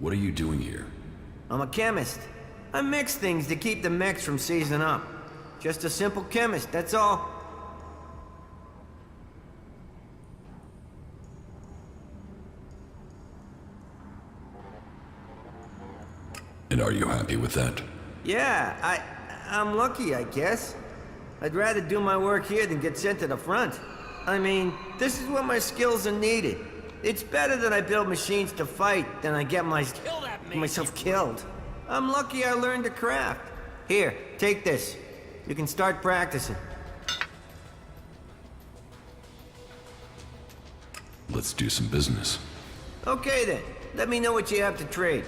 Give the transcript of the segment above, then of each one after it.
What are you doing here? I'm a chemist. I mix things to keep the mechs from seizing up. Just a simple chemist, that's all. And are you happy with that? Yeah, I'm lucky, I guess. I'd rather do my work here than get sent to the front. I mean, this is where my skills are needed. It's better that I build machines to fight than I get myself killed. I'm lucky I learned the craft. Here, take this. You can start practicing. Let's do some business. Okay then, let me know what you have to trade.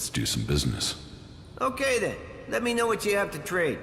Let's do some business. Okay then, let me know what you have to trade.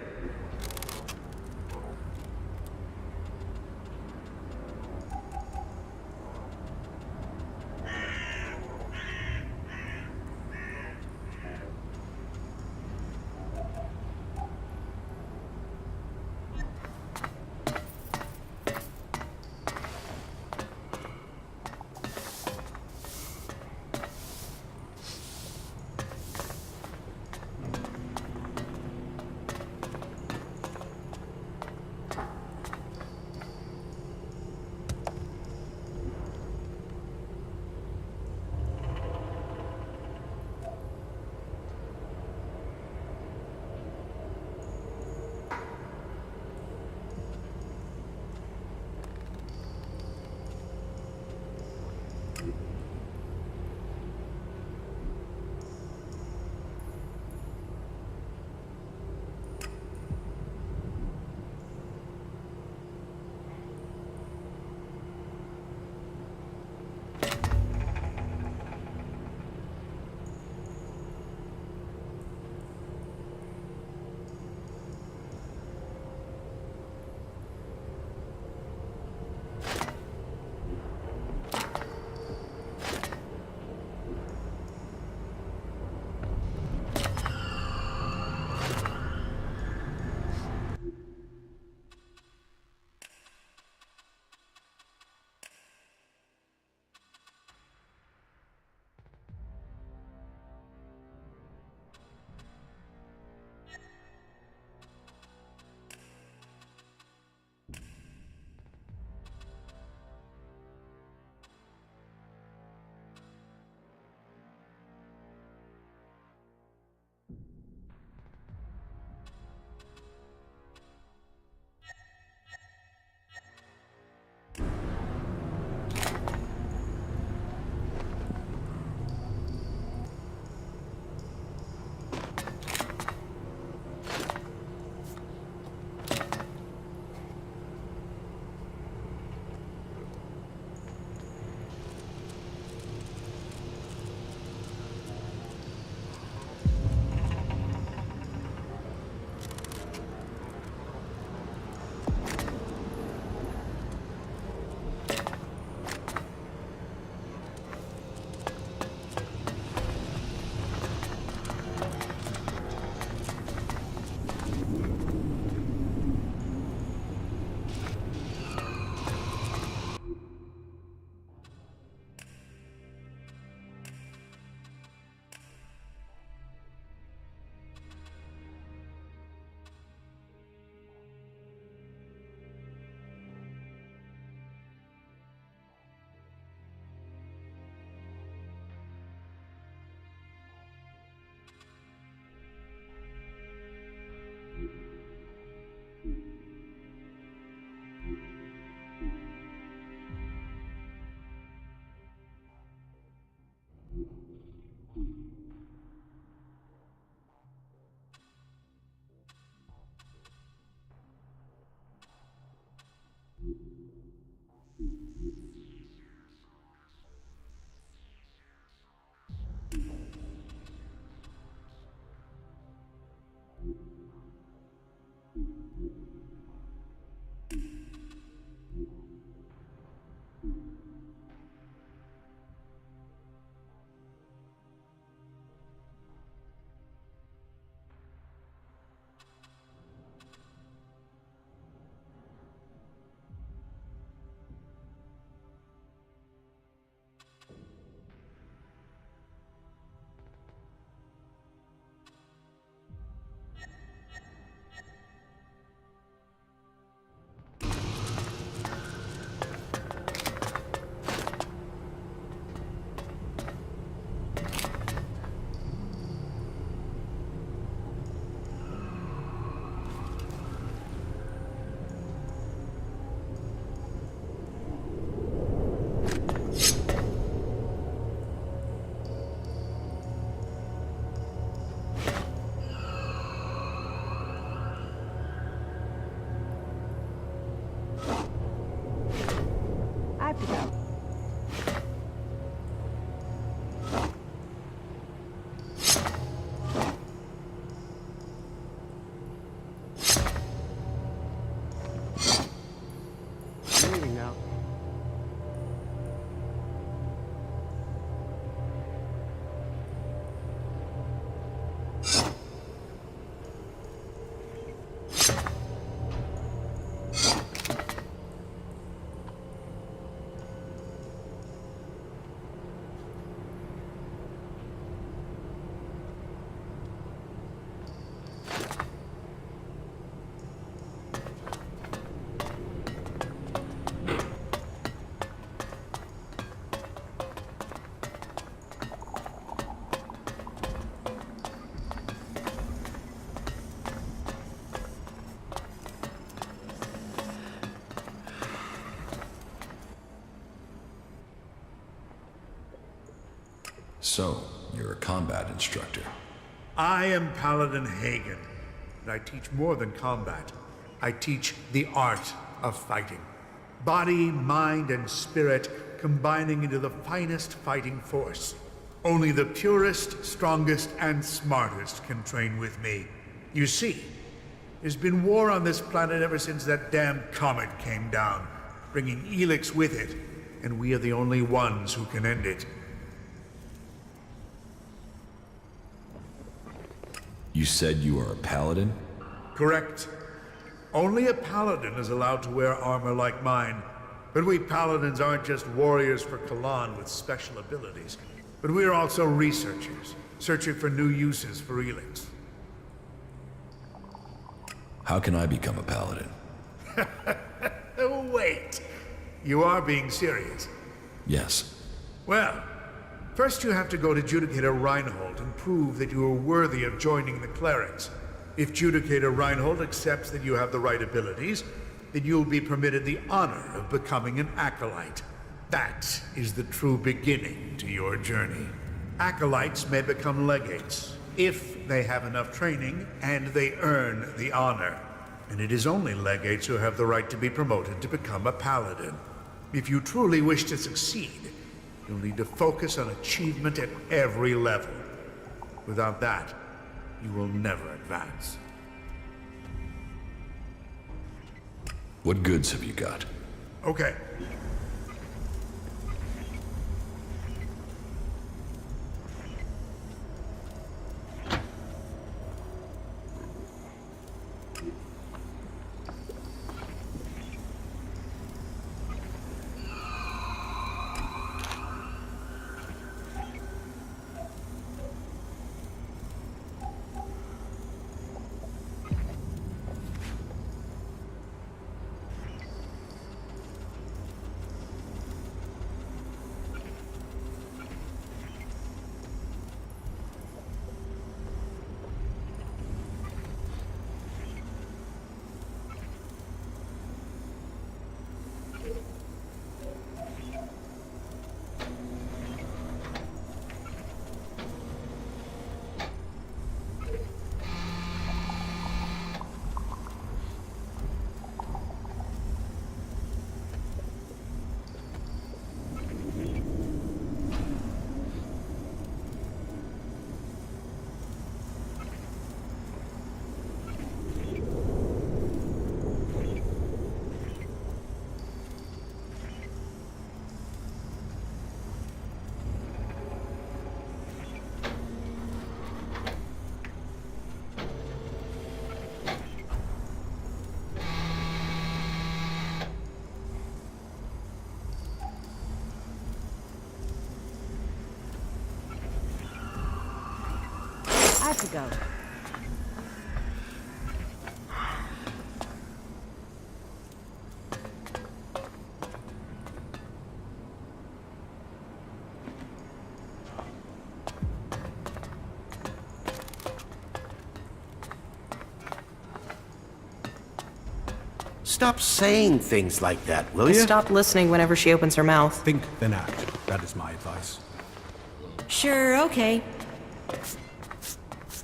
So, you're a combat instructor. I am Paladin Hagen, and I teach more than combat. I teach the art of fighting. Body, mind, and spirit combining into the finest fighting force. Only the purest, strongest, and smartest can train with me. You see, there's been war on this planet ever since that damn comet came down, bringing ELEX with it, and we are the only ones who can end it. You said you are a paladin? Correct. Only a paladin is allowed to wear armor like mine. But we paladins aren't just warriors for Kalan with special abilities, but we are also researchers, searching for new uses for ELEX. How can I become a paladin? Oh, wait. You are being serious? Yes. Well, first you have to go to Judicator Reinhold and prove that you are worthy of joining the clerics. If Judicator Reinhold accepts that you have the right abilities, then you'll be permitted the honor of becoming an acolyte. That is the true beginning to your journey. Acolytes may become legates, if they have enough training and they earn the honor. And it is only legates who have the right to be promoted to become a paladin. If you truly wish to succeed, you'll need to focus on achievement at every level. Without that, you will never advance. What goods have you got? Okay. I have to go. Stop saying things like that, will you? Stop listening whenever she opens her mouth. Think, then act. That is my advice. Sure, okay.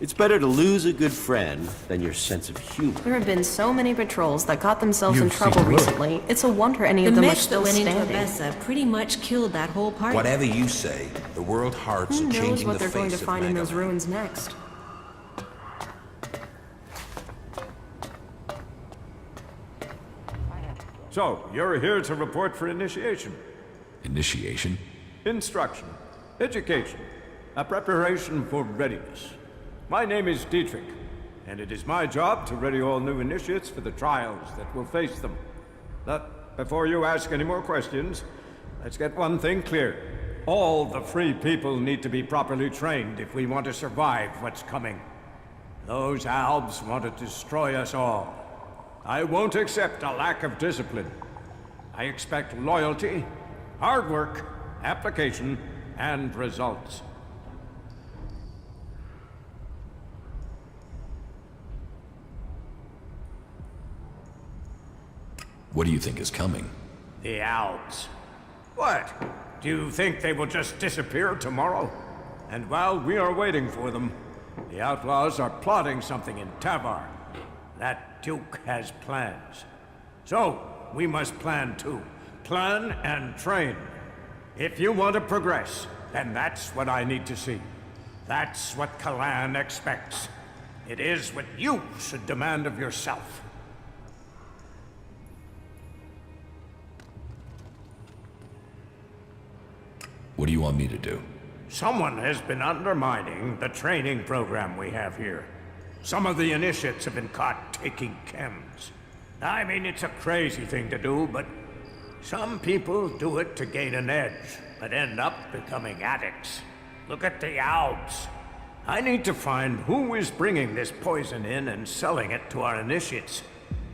It's better to lose a good friend than your sense of humor. There have been so many patrols that got themselves in You've trouble seen the road. recently. It's a wonder any The of them are mess that still went into standing. Abessa pretty much killed that whole party. Whatever you say, the world hearts Who are knows changing what the they're going to face of find in those Magalan. ruins next? So, you're here to report for initiation. Initiation? Instruction. Education. A preparation for readiness. My name is Dietrich, and it is my job to ready all new initiates for the trials that will face them. But before you ask any more questions, let's get one thing clear. All the free people need to be properly trained if we want to survive what's coming. Those Albs want to destroy us all. I won't accept a lack of discipline. I expect loyalty, hard work, application, and results. What do you think is coming? The Albs. What? Do you think they will just disappear tomorrow? And while we are waiting for them, the outlaws are plotting something in Tavar. That Duke has plans. So, we must plan too. Plan and train. If you want to progress, then that's what I need to see. That's what Kalan expects. It is what you should demand of yourself. What do you want me to do? Someone has been undermining the training program we have here. Some of the initiates have been caught taking chems. I mean, it's a crazy thing to do, but some people do it to gain an edge, but end up becoming addicts. Look at the Alps. I need to find who is bringing this poison in and selling it to our initiates.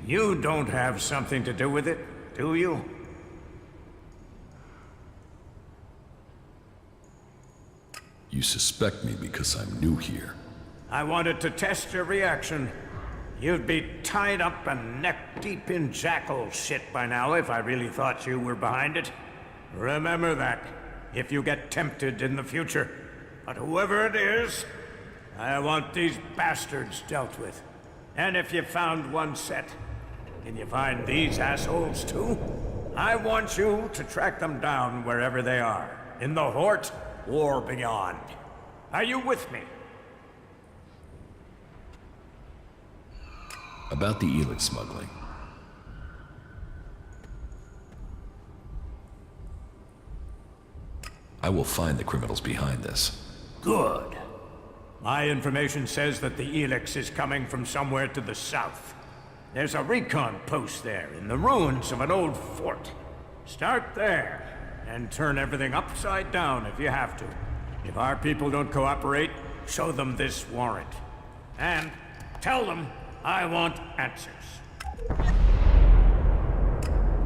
You don't have something to do with it, do you? You suspect me because I'm new here. I wanted to test your reaction. You'd be tied up and neck-deep in jackal shit by now if I really thought you were behind it. Remember that, if you get tempted in the future. But whoever it is, I want these bastards dealt with. And if you found one set, can you find these assholes too? I want you to track them down wherever they are, in the Hort or beyond. Are you with me? About the ELEX smuggling. I will find the criminals behind this. Good. My information says that the ELEX is coming from somewhere to the south. There's a recon post there, in the ruins of an old fort. Start there, and turn everything upside down if you have to. If our people don't cooperate, show them this warrant. And tell them I want answers.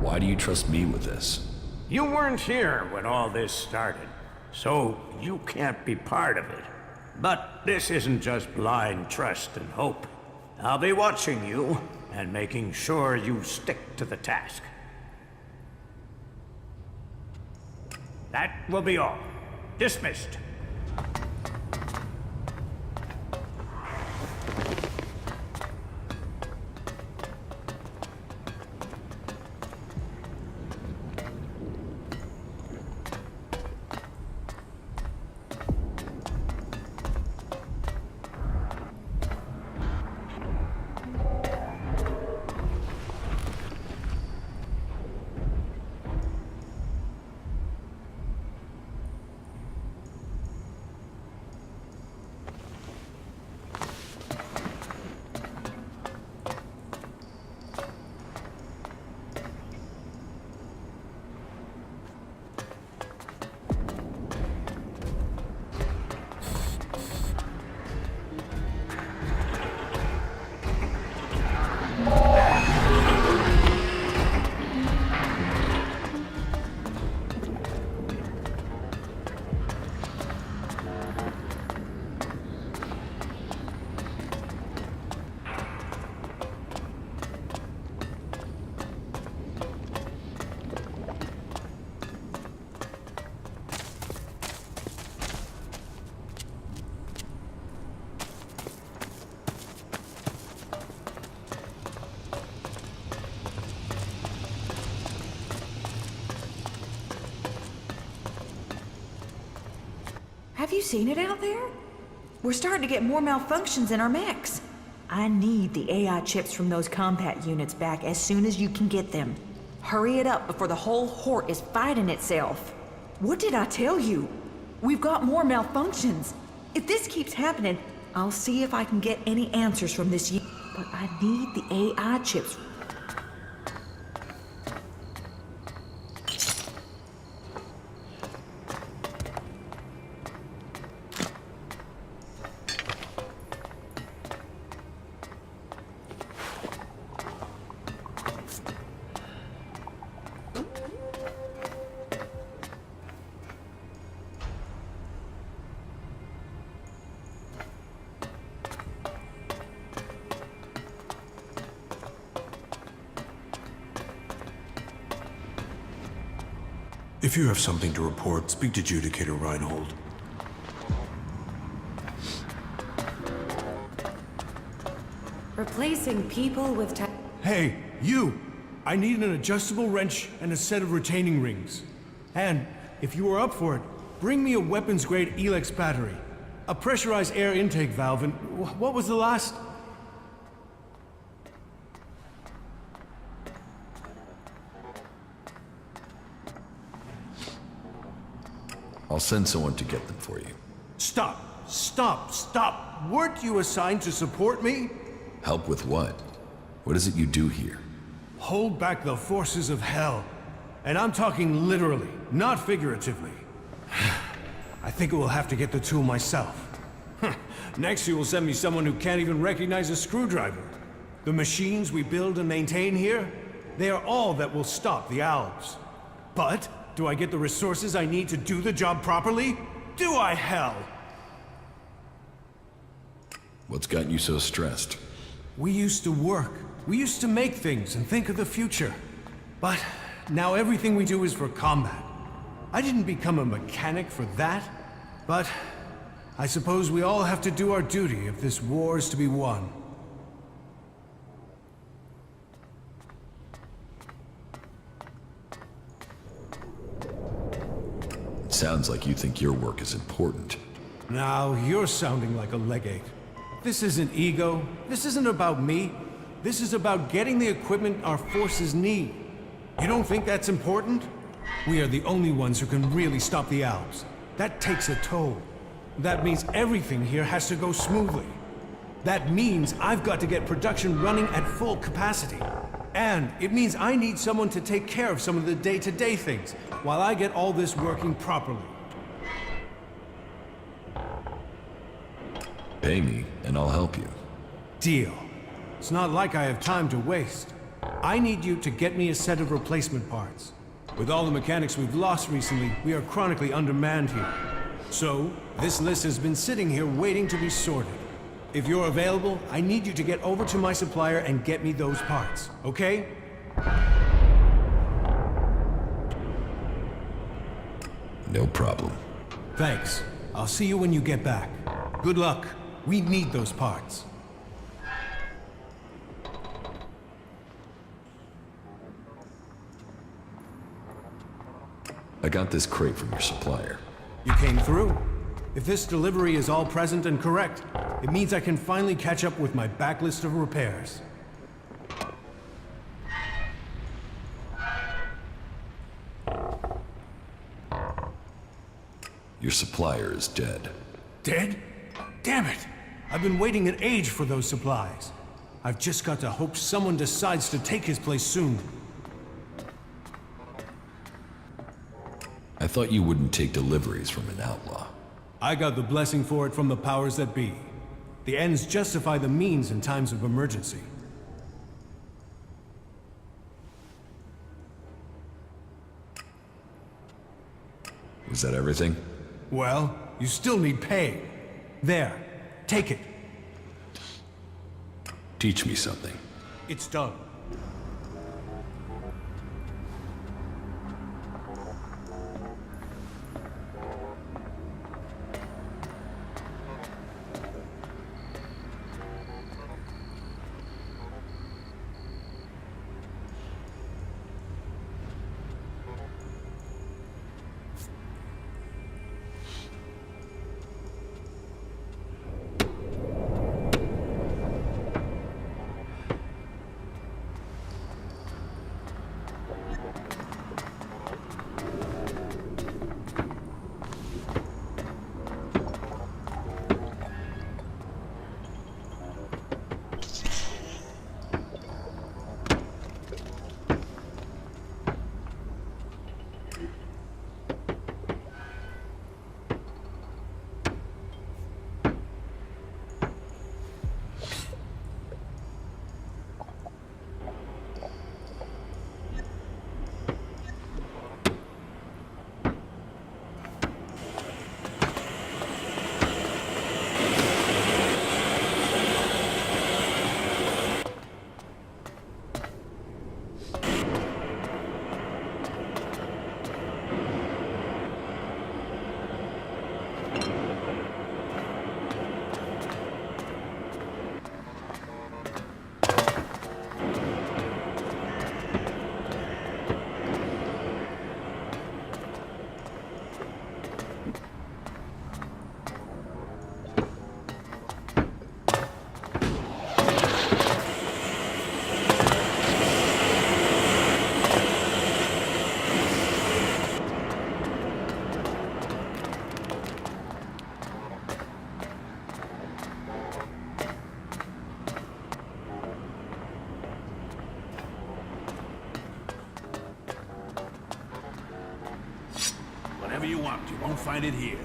Why do you trust me with this? You weren't here when all this started, so you can't be part of it. But this isn't just blind trust and hope. I'll be watching you and making sure you stick to the task. That will be all. Dismissed. Have you seen it out there? We're starting to get more malfunctions in our mechs. I need the AI chips from those combat units back as soon as you can get them. Hurry it up before the whole Hort is fighting itself. What did I tell you? We've got more malfunctions. If this keeps happening, I'll see if I can get any answers from this unit. But I need the AI chips. If you have something to report, speak to Judicator Reinhold. Replacing people with Hey, you! I need an adjustable wrench and a set of retaining rings. And, if you are up for it, bring me a weapons-grade ELEX battery, a pressurized air intake valve, and what was the last? I'll send someone to get them for you. Stop! Stop! Stop! Weren't you assigned to support me? Help with what? What is it you do here? Hold back the forces of hell. And I'm talking literally, not figuratively. I think we'll have to get the tool myself. Next you will send me someone who can't even recognize a screwdriver. The machines we build and maintain here, they are all that will stop the Alps. But, do I get the resources I need to do the job properly? Do I, hell? What's got you so stressed? We used to work. We used to make things and think of the future. But now everything we do is for combat. I didn't become a mechanic for that, but I suppose we all have to do our duty if this war is to be won. It sounds like you think your work is important. Now, you're sounding like a legate. This isn't ego. This isn't about me. This is about getting the equipment our forces need. You don't think that's important? We are the only ones who can really stop the Alps. That takes a toll. That means everything here has to go smoothly. That means I've got to get production running at full capacity. And it means I need someone to take care of some of the day-to-day things, while I get all this working properly. Pay me, and I'll help you. Deal. It's not like I have time to waste. I need you to get me a set of replacement parts. With all the mechanics we've lost recently, we are chronically undermanned here. So, this list has been sitting here waiting to be sorted. If you're available, I need you to get over to my supplier and get me those parts, okay? No problem. Thanks. I'll see you when you get back. Good luck. We need those parts. I got this crate from your supplier. You came through. If this delivery is all present and correct, it means I can finally catch up with my backlist of repairs. Your supplier is dead. Dead? Damn it! I've been waiting an age for those supplies. I've just got to hope someone decides to take his place soon. I thought you wouldn't take deliveries from an outlaw. I got the blessing for it from the powers that be. The ends justify the means in times of emergency. Was that everything? Well, you still need pay. There, take it. Teach me something. It's done. whatever you want. You won't find it here.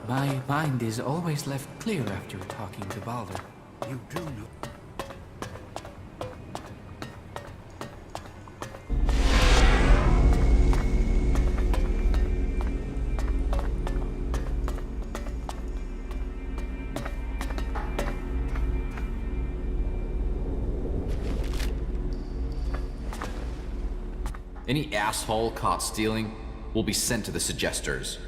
My mind is always left clear after talking to Balder. You do know. Any asshole caught stealing will be sent to the Suggesters.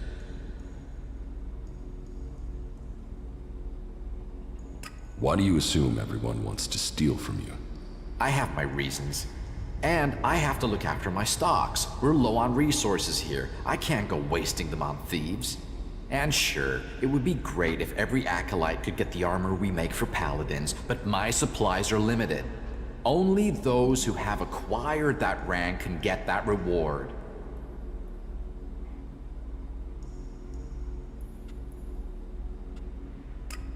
Why do you assume everyone wants to steal from you? I have my reasons. And I have to look after my stocks. We're low on resources here. I can't go wasting them on thieves. And sure, it would be great if every acolyte could get the armor we make for paladins, but my supplies are limited. Only those who have acquired that rank can get that reward.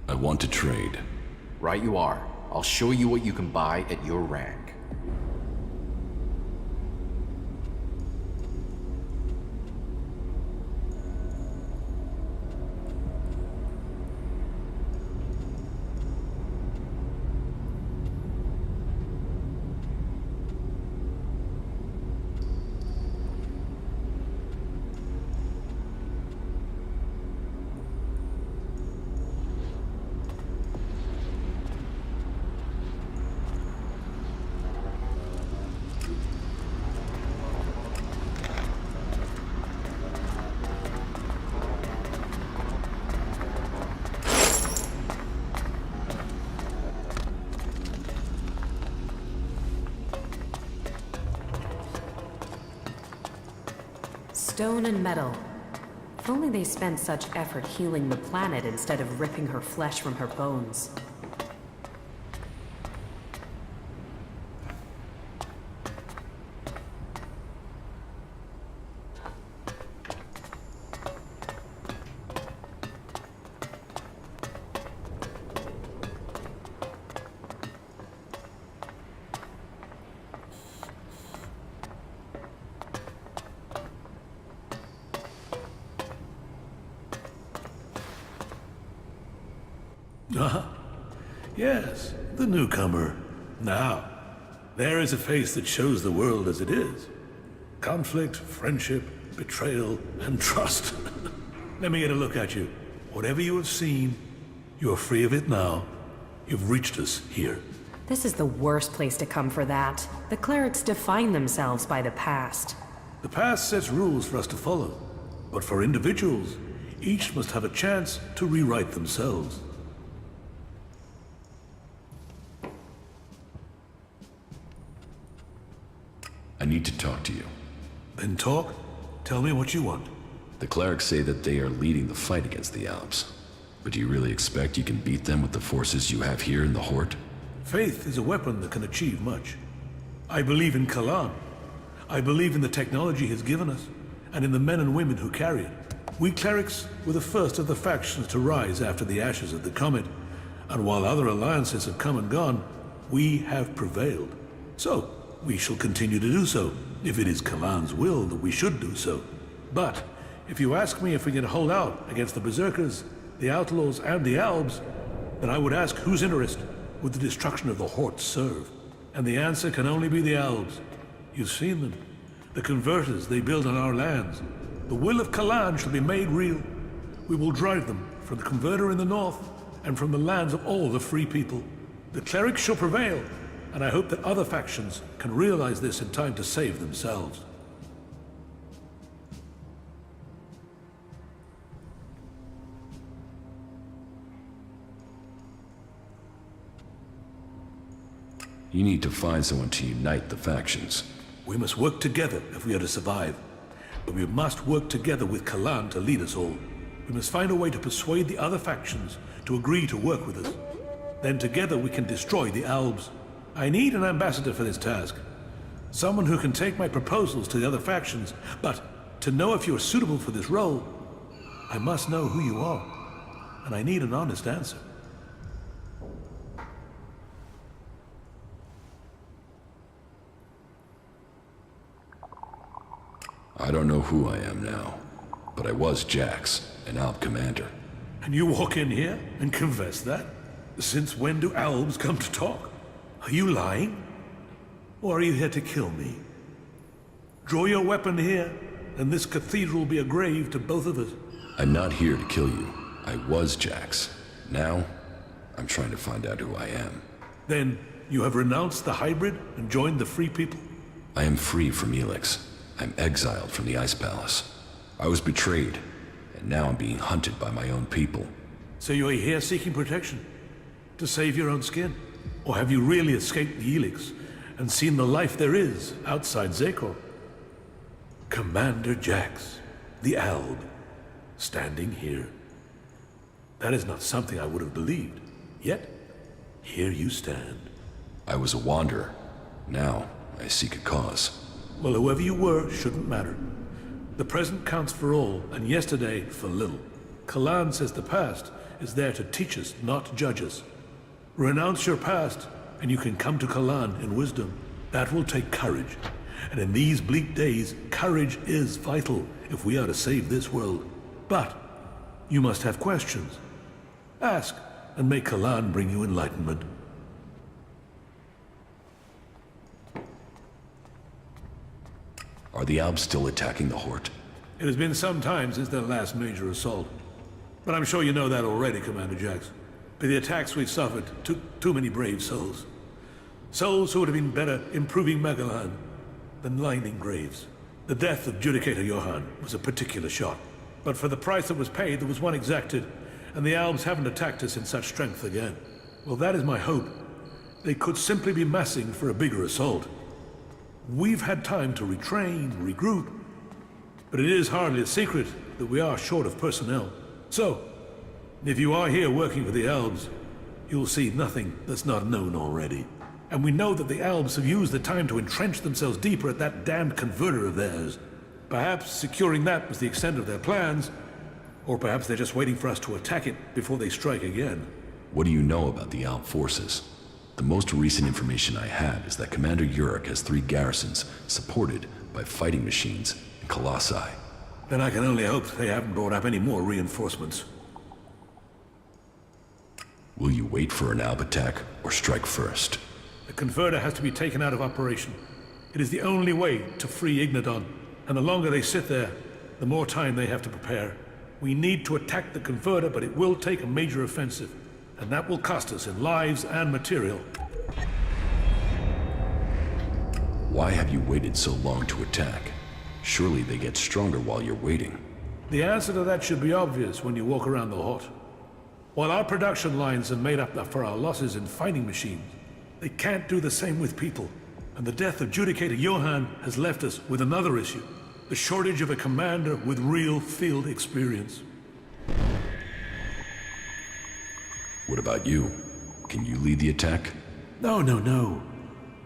I want to trade. Right you are. I'll show you what you can buy at your rank. stone and metal. If only they spent such effort healing the planet instead of ripping her flesh from her bones. Yes, the newcomer. Now, there is a face that shows the world as it is. Conflict, friendship, betrayal, and trust. Let me get a look at you. Whatever you have seen, you are free of it now. You've reached us here. This is the worst place to come for that. The clerics define themselves by the past. The past sets rules for us to follow. But for individuals, each must have a chance to rewrite themselves. I need to talk to you. Then talk. Tell me what you want. The clerics say that they are leading the fight against the Alps. But do you really expect you can beat them with the forces you have here in the Hort? Faith is a weapon that can achieve much. I believe in Kalan. I believe in the technology he's given us, and in the men and women who carry it. We clerics were the first of the factions to rise after the ashes of the comet, and while other alliances have come and gone, we have prevailed. So, we shall continue to do so, if it is Kalan's will that we should do so. But, if you ask me if we can hold out against the Berserkers, the Outlaws, and the Albs, then I would ask whose interest would the destruction of the Hort serve? And the answer can only be the Albs. You've seen them. The converters they build on our lands. The will of Kalan shall be made real. We will drive them from the converter in the north, and from the lands of all the free people. The clerics shall prevail, and I hope that other factions can realize this in time to save themselves. You need to find someone to unite the factions. We must work together if we are to survive. But we must work together with Kalan to lead us all. We must find a way to persuade the other factions to agree to work with us. Then together we can destroy the Albs. I need an ambassador for this task. Someone who can take my proposals to the other factions, but to know if you are suitable for this role, I must know who you are. And I need an honest answer. I don't know who I am now, but I was Jax, an Alb commander. And you walk in here and confess that? Since when do Albs come to talk? Are you lying? Or are you here to kill me? Draw your weapon here, and this cathedral will be a grave to both of us. I'm not here to kill you. I was Jax. Now, I'm trying to find out who I am. Then, you have renounced the hybrid and joined the Free People? I am free from ELEX. I'm exiled from the Ice Palace. I was betrayed, and now I'm being hunted by my own people. So you're here seeking protection? To save your own skin? Or have you really escaped the ELEX and seen the life there is outside Zekor? Commander Jax, the Alb, standing here. That is not something I would have believed. Yet, here you stand. I was a wanderer. Now, I seek a cause. Well, whoever you were shouldn't matter. The present counts for all, and yesterday for little. Kalan says the past is there to teach us, not judge us. Renounce your past, and you can come to Kalan in wisdom. That will take courage. And in these bleak days, courage is vital if we are to save this world. But you must have questions. Ask, and may Kalan bring you enlightenment. Are the Albs still attacking the Hort? It has been some time since their last major assault. But I'm sure you know that already, Commander Jax. The attacks we've suffered took too many brave souls. Souls who would have been better improving Megalan than lining graves. The death of Judicator Johann was a particular shot. But for the price that was paid, there was one exacted, and the Albs haven't attacked us in such strength again. Well, that is my hope. They could simply be massing for a bigger assault. We've had time to retrain, regroup, But it is hardly a secret that we are short of personnel. So, if you are here working for the Albs, you'll see nothing that's not known already. And we know that the Albs have used the time to entrench themselves deeper at that damned converter of theirs. Perhaps securing that was the extent of their plans, or perhaps they're just waiting for us to attack it before they strike again. What do you know about the Alb forces? The most recent information I have is that Commander Urich has 3 garrisons supported by fighting machines and colossi. Then I can only hope they haven't brought up any more reinforcements. Will you wait for an Alb attack or strike first? The converter has to be taken out of operation. It is the only way to free Ignadon, and the longer they sit there, the more time they have to prepare. We need to attack the converter, but it will take a major offensive, and that will cost us in lives and material. Why have you waited so long to attack? Surely they get stronger while you're waiting. The answer to that should be obvious when you walk around the Hort. While our production lines have made up for our losses in fighting machines, they can't do the same with people. And the death of Judicator Johann has left us with another issue. The shortage of a commander with real field experience. What about you? Can you lead the attack? No.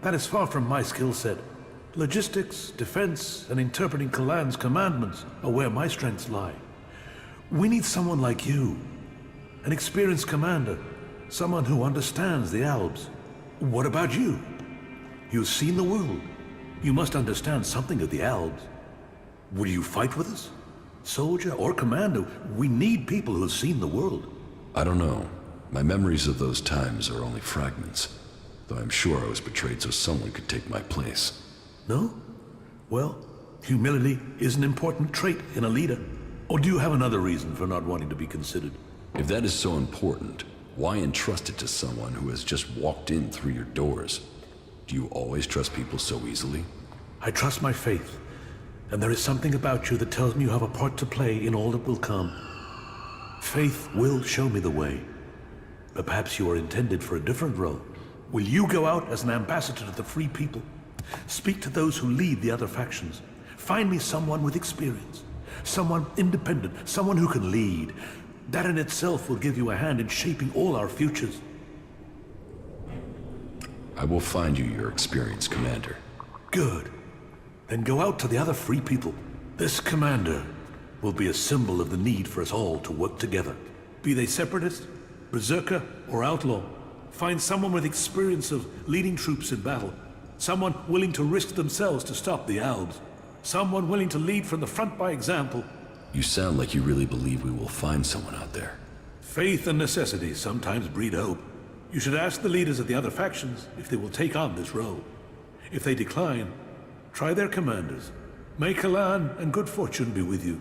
That is far from my skill set. Logistics, defense, and interpreting Kalan's commandments are where my strengths lie. We need someone like you. An experienced commander. Someone who understands the Albs. What about you? You've seen the world. You must understand something of the Albs. Will you fight with us? Soldier or commander, we need people who've seen the world. I don't know. My memories of those times are only fragments. Though I'm sure I was betrayed so someone could take my place. No? Well, humility is an important trait in a leader. Or do you have another reason for not wanting to be considered? If that is so important, why entrust it to someone who has just walked in through your doors? Do you always trust people so easily? I trust my faith. And there is something about you that tells me you have a part to play in all that will come. Faith will show me the way. But perhaps you are intended for a different role. Will you go out as an ambassador to the free people? Speak to those who lead the other factions. Find me someone with experience. Someone independent. Someone who can lead. That in itself will give you a hand in shaping all our futures. I will find you your experienced commander. Good. Then go out to the other free people. This commander will be a symbol of the need for us all to work together. Be they separatist, berserker, or outlaw. Find someone with experience of leading troops in battle. Someone willing to risk themselves to stop the Albs. Someone willing to lead from the front by example. You sound like you really believe we will find someone out there. Faith and necessity sometimes breed hope. You should ask the leaders of the other factions if they will take on this role. If they decline, try their commanders. May Kalan and good fortune be with you.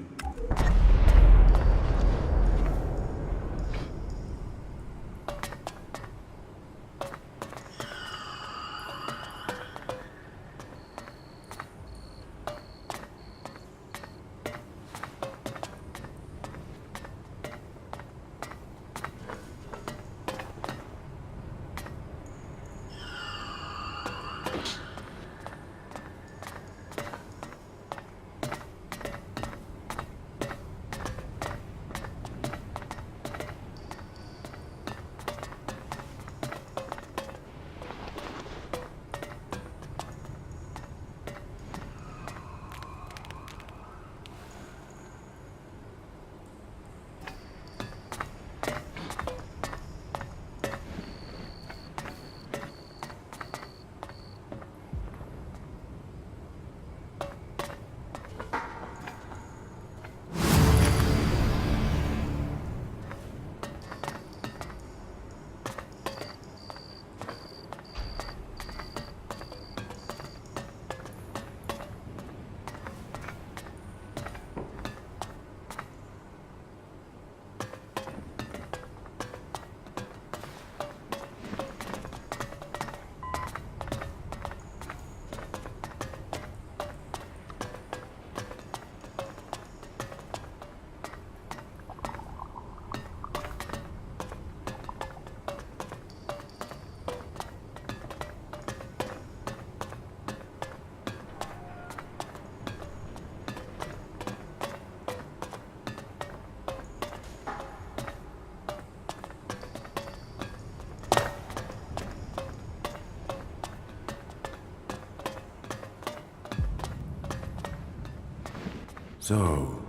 So,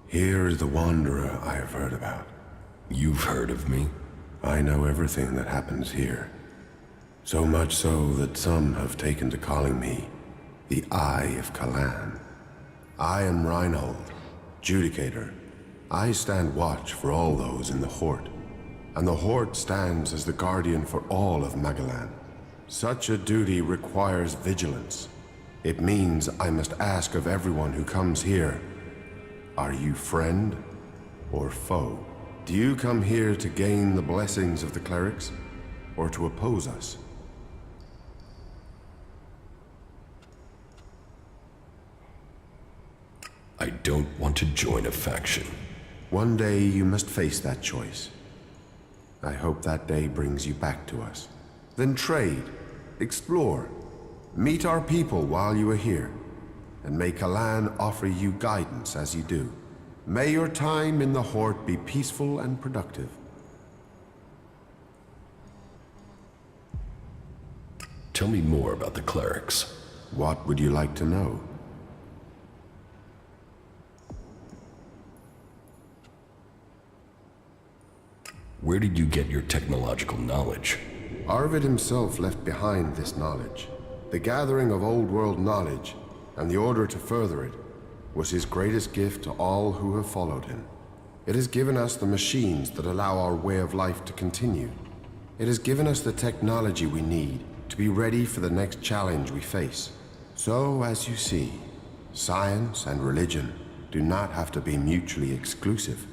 here is the Wanderer I have heard about. You've heard of me? I know everything that happens here. So much so that some have taken to calling me the Eye of Kalan. I am Reinhold, Judicator. I stand watch for all those in the Hort, and the Hort stands as the guardian for all of Magalan. Such a duty requires vigilance. It means I must ask of everyone who comes here, are you friend or foe? Do you come here to gain the blessings of the clerics, or to oppose us? I don't want to join a faction. One day you must face that choice. I hope that day brings you back to us. Then trade, explore, meet our people while you are here, and may Kalan offer you guidance as you do. May your time in the Hort be peaceful and productive. Tell me more about the clerics. What would you like to know? Where did you get your technological knowledge? Arvid himself left behind this knowledge. The gathering of old world knowledge, and the order to further it, was his greatest gift to all who have followed him. It has given us the machines that allow our way of life to continue. It has given us the technology we need to be ready for the next challenge we face. So, as you see, science and religion do not have to be mutually exclusive.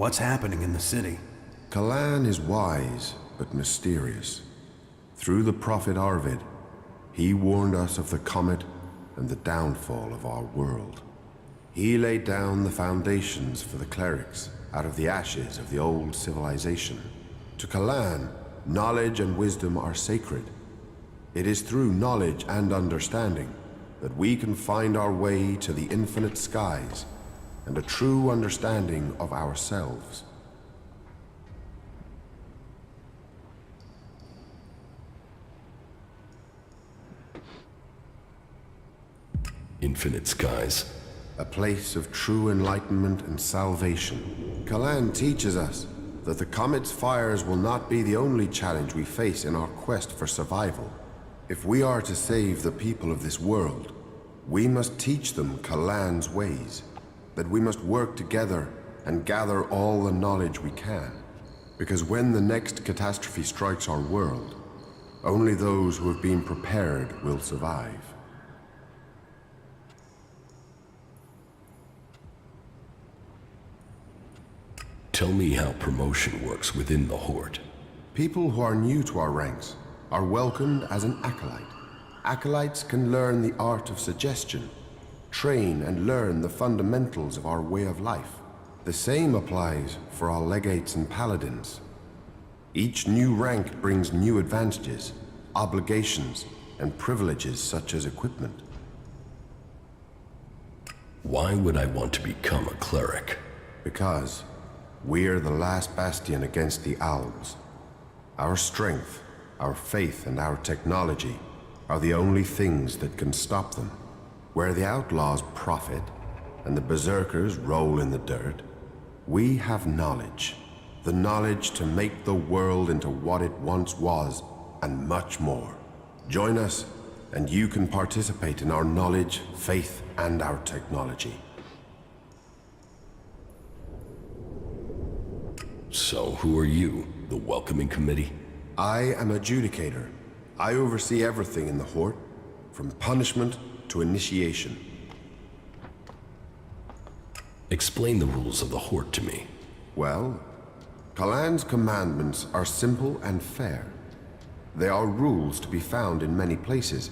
What's happening in the city? Kalan is wise, but mysterious. Through the prophet Arvid, he warned us of the comet and the downfall of our world. He laid down the foundations for the clerics out of the ashes of the old civilization. To Kalan, knowledge and wisdom are sacred. It is through knowledge and understanding that we can find our way to the infinite skies and a true understanding of ourselves. Infinite skies. A place of true enlightenment and salvation. Kalan teaches us that the comet's fires will not be the only challenge we face in our quest for survival. If we are to save the people of this world, we must teach them Kalan's ways, that we must work together and gather all the knowledge we can. Because when the next catastrophe strikes our world, only those who have been prepared will survive. Tell me how promotion works within the Horde. People who are new to our ranks are welcomed as an acolyte. Acolytes can learn the art of suggestion, train and learn the fundamentals of our way of life. The same applies for our legates and paladins. Each new rank brings new advantages, obligations, and privileges such as equipment. Why would I want to become a cleric? Because we're the last bastion against the owls. Our strength, our faith, and our technology are the only things that can stop them. Where the outlaws profit and the berserkers roll in the dirt, we have knowledge. The knowledge to make the world into what it once was, and much more. Join us, and you can participate in our knowledge, faith, and our technology. So who are you? The welcoming committee? I am adjudicator. I oversee everything in the Horde, from punishment to initiation. Explain the rules of the Horde to me. Well, Kalan's commandments are simple and fair. They are rules to be found in many places,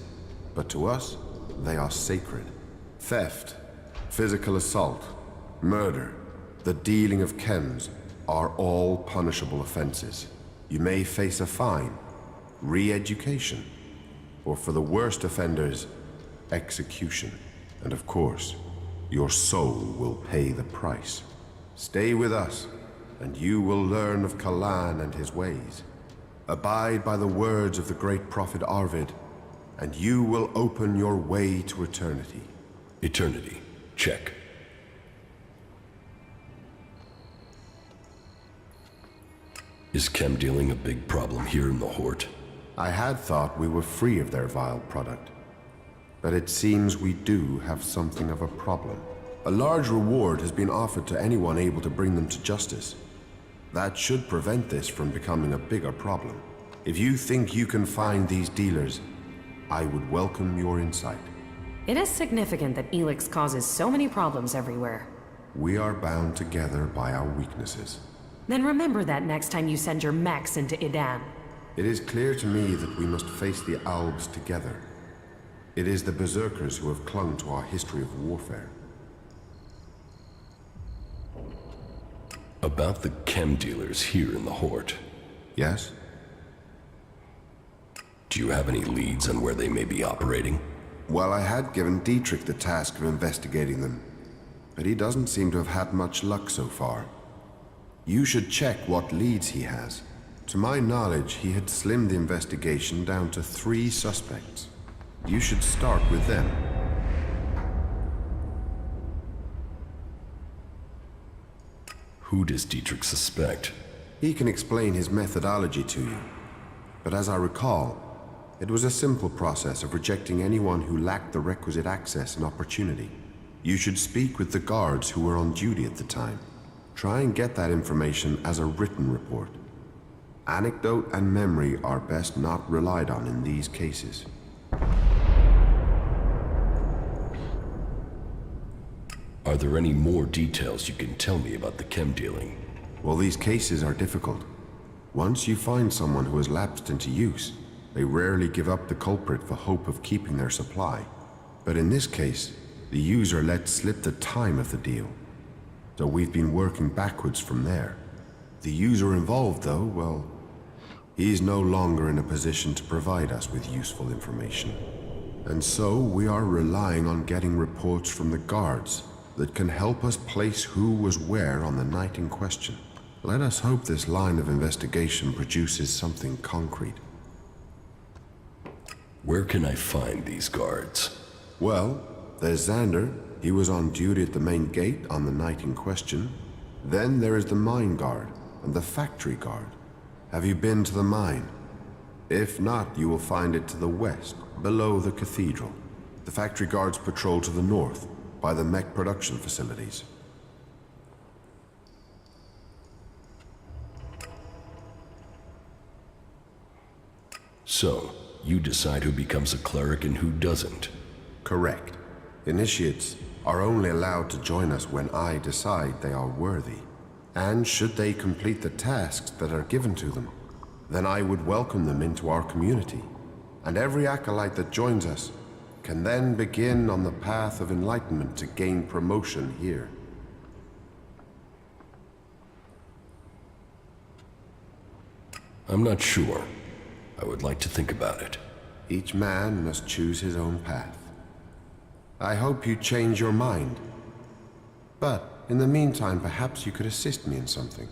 but to us, they are sacred. Theft, physical assault, murder, the dealing of chems are all punishable offenses. You may face a fine, re-education, or for the worst offenders, execution. And of course, your soul will pay the price. Stay with us, and you will learn of Kalan and his ways. Abide by the words of the great prophet Arvid, and you will open your way to eternity. Eternity. Check. Is chem dealing a big problem here in the Horde? I had thought we were free of their vile product, but it seems we do have something of a problem. A large reward has been offered to anyone able to bring them to justice. That should prevent this from becoming a bigger problem. If you think you can find these dealers, I would welcome your insight. It is significant that ELEX causes so many problems everywhere. We are bound together by our weaknesses. Then remember that next time you send your mechs into Idan. It is clear to me that we must face the Albs together. It is the berserkers who have clung to our history of warfare. About the chem dealers here in the Horde. Yes? Do you have any leads on where they may be operating? Well, I had given Dietrich the task of investigating them, but he doesn't seem to have had much luck so far. You should check what leads he has. To my knowledge, he had slimmed the investigation down to 3 suspects. You should start with them. Who does Dietrich suspect? He can explain his methodology to you. But as I recall, it was a simple process of rejecting anyone who lacked the requisite access and opportunity. You should speak with the guards who were on duty at the time. Try and get that information as a written report. Anecdote and memory are best not relied on in these cases. Are there any more details you can tell me about the chem dealing? Well, these cases are difficult. Once you find someone who has lapsed into use, they rarely give up the culprit for hope of keeping their supply. But in this case, the user let slip the time of the deal. So we've been working backwards from there. The user involved, though, well, he's no longer in a position to provide us with useful information. And so we are relying on getting reports from the guards that can help us place who was where on the night in question. Let us hope this line of investigation produces something concrete. Where can I find these guards? Well, there's Xander. He was on duty at the main gate on the night in question. Then there is the mine guard and the factory guard. Have you been to the mine? If not, you will find it to the west, below the cathedral. The factory guards patrol to the north, by the mech production facilities. So, you decide who becomes a cleric and who doesn't? Correct. Initiates are only allowed to join us when I decide they are worthy. And should they complete the tasks that are given to them, then I would welcome them into our community. And every acolyte that joins us can then begin on the path of enlightenment to gain promotion here. I'm not sure. I would like to think about it. Each man must choose his own path. I hope you change your mind. But in the meantime, perhaps you could assist me in something.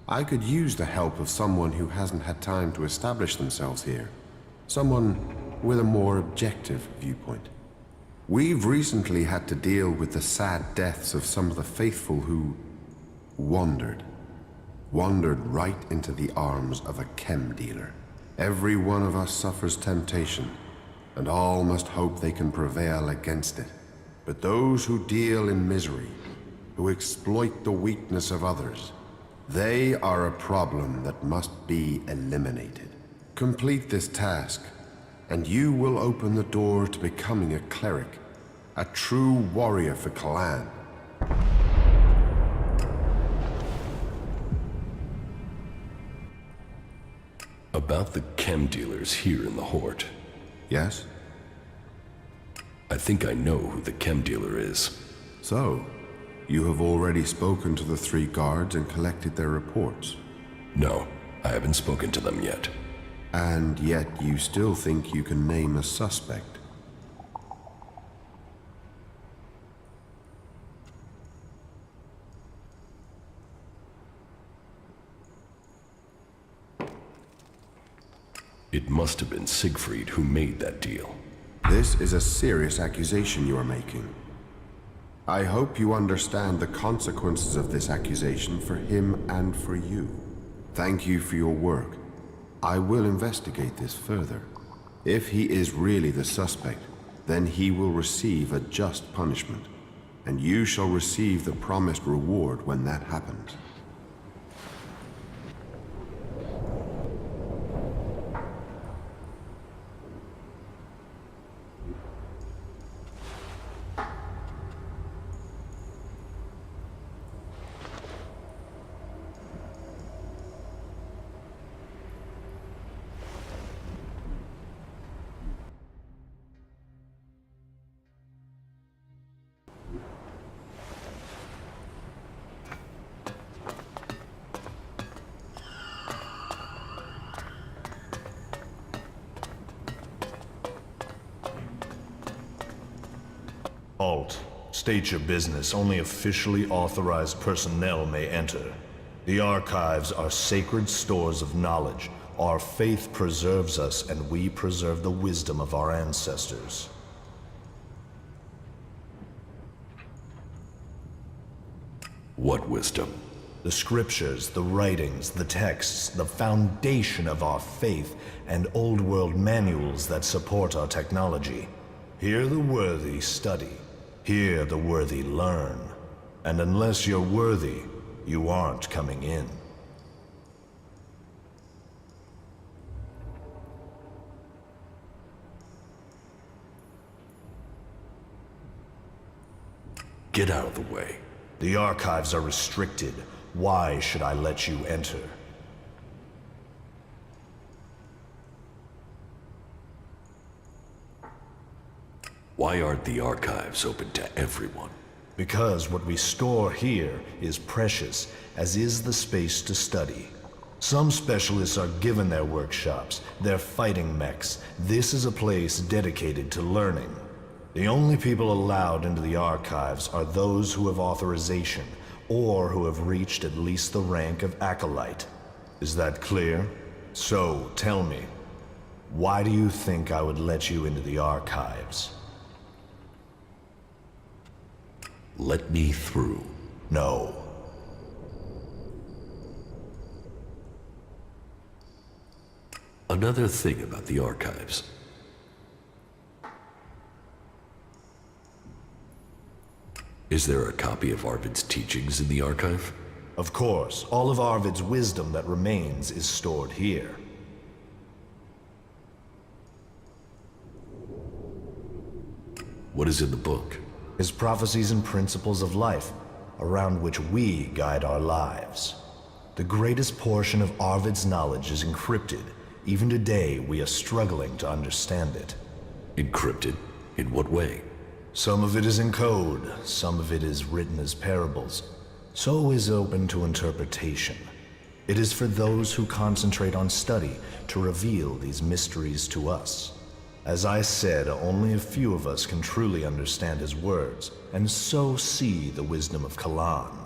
I could use the help of someone who hasn't had time to establish themselves here. Someone with a more objective viewpoint. We've recently had to deal with the sad deaths of some of the faithful who wandered right into the arms of a chem dealer. Every one of us suffers temptation, and all must hope they can prevail against it. But those who deal in misery, who exploit the weakness of others, they are a problem that must be eliminated. Complete this task, and you will open the door to becoming a cleric, a true warrior for Kalan. About the chem dealers here in the Hort. Yes? I think I know who the chem dealer is. So, you have already spoken to the 3 guards and collected their reports? No, I haven't spoken to them yet. And yet you still think you can name a suspect? It must have been Siegfried who made that deal. This is a serious accusation you are making. I hope you understand the consequences of this accusation for him and for you. Thank you for your work. I will investigate this further. If he is really the suspect, then he will receive a just punishment, and you shall receive the promised reward when that happens. Halt. State your business. Only officially authorized personnel may enter. The archives are sacred stores of knowledge. Our faith preserves us, and we preserve the wisdom of our ancestors. What wisdom? The scriptures, the writings, the texts, the foundation of our faith, and old world manuals that support our technology. Here the worthy study. Here the worthy learn. And unless you're worthy, you aren't coming in. Get out of the way. The archives are restricted. Why should I let you enter? Why aren't the archives open to everyone? Because what we store here is precious, as is the space to study. Some specialists are given their workshops, their fighting mechs. This is a place dedicated to learning. The only people allowed into the archives are those who have authorization, or who have reached at least the rank of acolyte. Is that clear? So, tell me, why do you think I would let you into the archives? Let me through. No. Another thing about the archives. Is there a copy of Arvid's teachings in the archive? Of course, all of Arvid's wisdom that remains is stored here. What is in the book? His prophecies and principles of life, around which we guide our lives. The greatest portion of Arvid's knowledge is encrypted. Even today, we are struggling to understand it. Encrypted? In what way? Some of it is in code, some of it is written as parables. So is open to interpretation. It is for those who concentrate on study to reveal these mysteries to us. As I said, only a few of us can truly understand his words, and so see the wisdom of Kalan.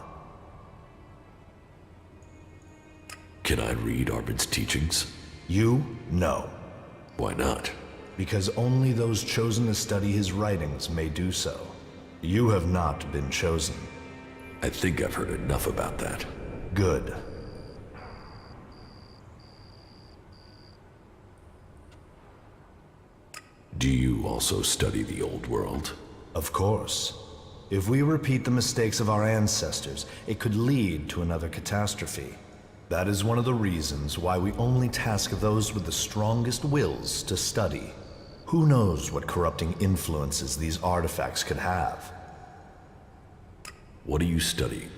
Can I read Arvid's teachings? You? No. Why not? Because only those chosen to study his writings may do so. You have not been chosen. I think I've heard enough about that. Good. Do you also study the old world? Of course. If we repeat the mistakes of our ancestors, it could lead to another catastrophe. That is one of the reasons why we only task those with the strongest wills to study. Who knows what corrupting influences these artifacts could have? What are you studying?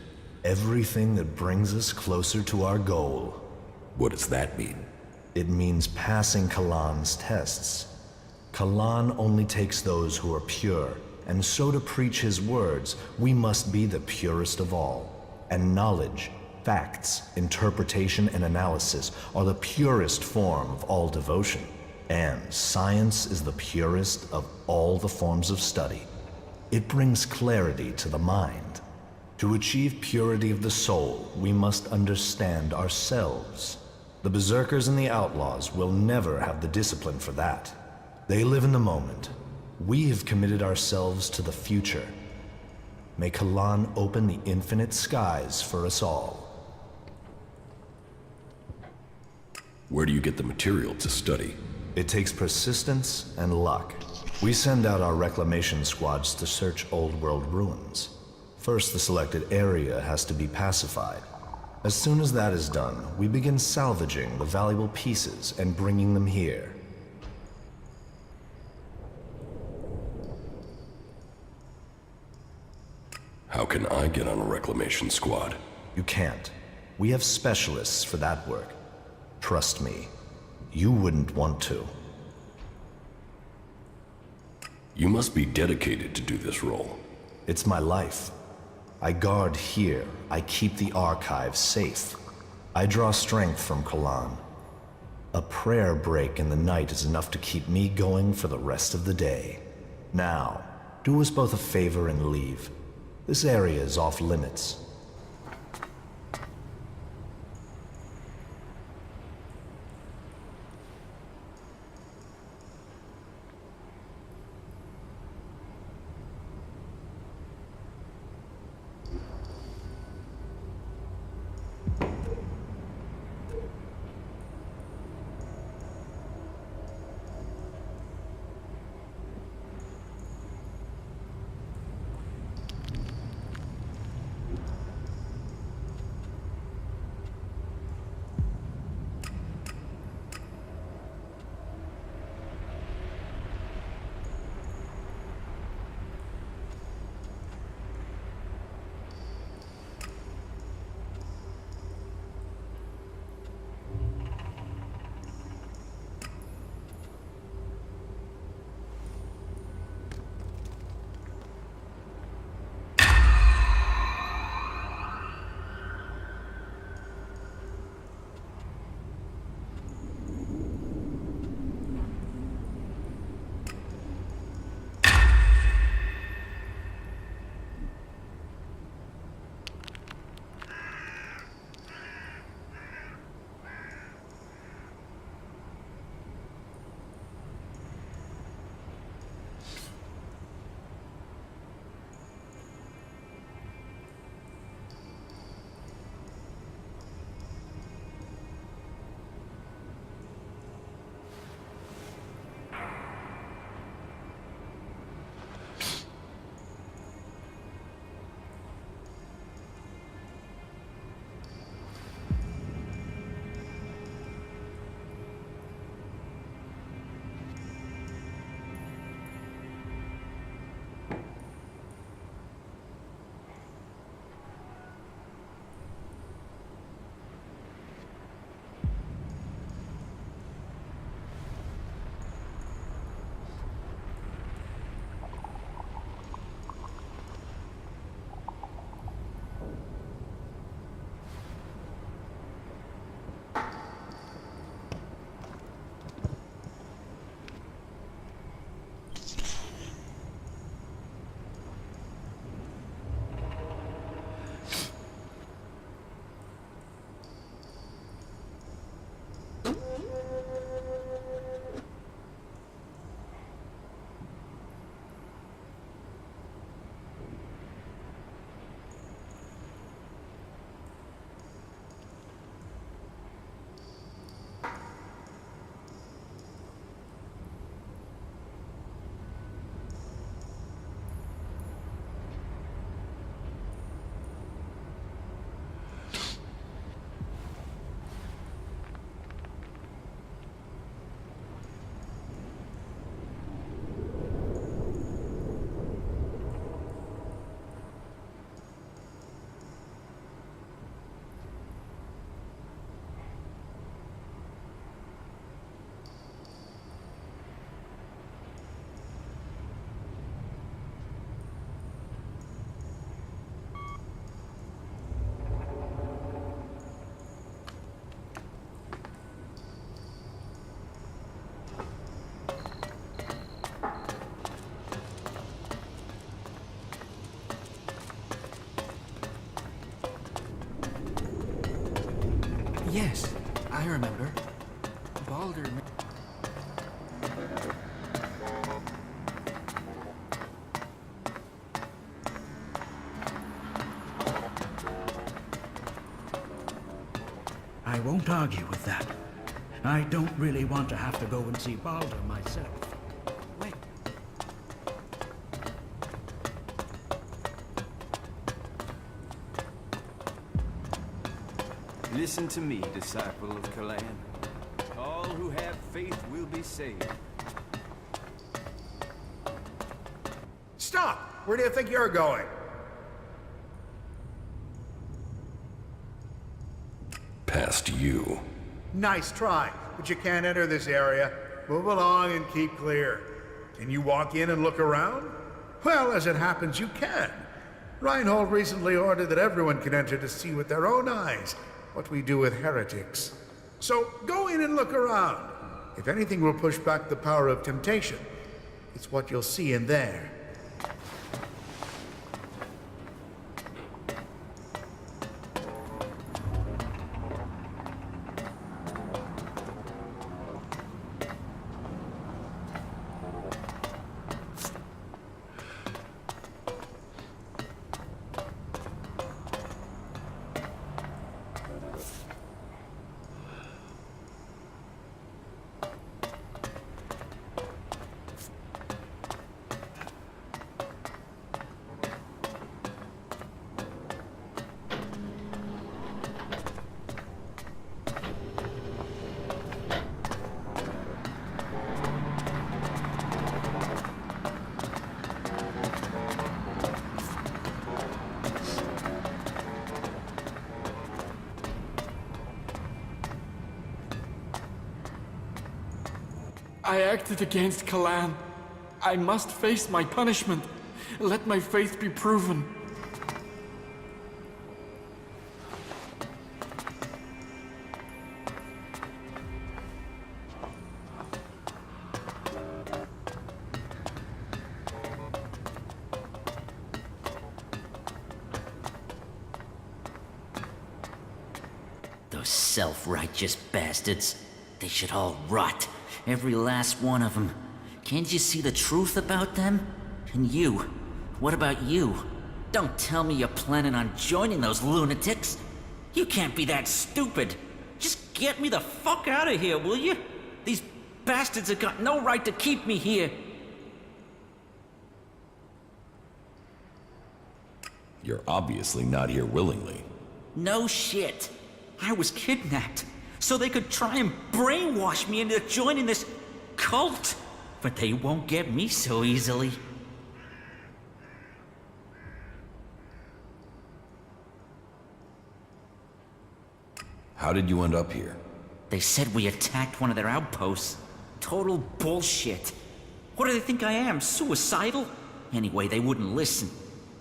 Everything that brings us closer to our goal. What does that mean? It means passing Kalan's tests. Kalan only takes those who are pure, and so to preach his words, we must be the purest of all. And knowledge, facts, interpretation, and analysis are the purest form of all devotion. And science is the purest of all the forms of study. It brings clarity to the mind. To achieve purity of the soul, we must understand ourselves. The berserkers and the outlaws will never have the discipline for that. They live in the moment. We have committed ourselves to the future. May Kalan open the infinite skies for us all. Where do you get the material to study? It takes persistence and luck. We send out our reclamation squads to search old world ruins. First, the selected area has to be pacified. As soon as that is done, we begin salvaging the valuable pieces and bringing them here. How can I get on a reclamation squad? You can't. We have specialists for that work. Trust me, you wouldn't want to. You must be dedicated to do this role. It's my life. I guard here. I keep the archives safe. I draw strength from Kalan. A prayer break in the night is enough to keep me going for the rest of the day. Now, do us both a favor and leave. This area is off limits. I remember. Balder... I won't argue with that. I don't really want to have to go and see Balder myself. Wait. Listen to me, disciple of Kalan. All who have faith will be saved. Stop! Where do you think you're going? Past you. Nice try, but you can't enter this area. Move along and keep clear. Can you walk in and look around? Well, as it happens, you can. Reinhold recently ordered that everyone can enter to see with their own eyes what we do with heretics. So go in and look around. If anything will push back the power of temptation, it's what you'll see in there. I acted against Kalan. I must face my punishment. Let my faith be proven. Those self-righteous bastards. They should all rot. Every last one of them. Can't you see the truth about them? And you? What about you? Don't tell me you're planning on joining those lunatics. You can't be that stupid. Just get me the fuck out of here, will you? These bastards have got no right to keep me here. You're obviously not here willingly. No shit. I was kidnapped. So they could try and brainwash me into joining this cult. But they won't get me so easily. How did you end up here? They said we attacked one of their outposts. Total bullshit. What do they think I am, suicidal? Anyway, they wouldn't listen.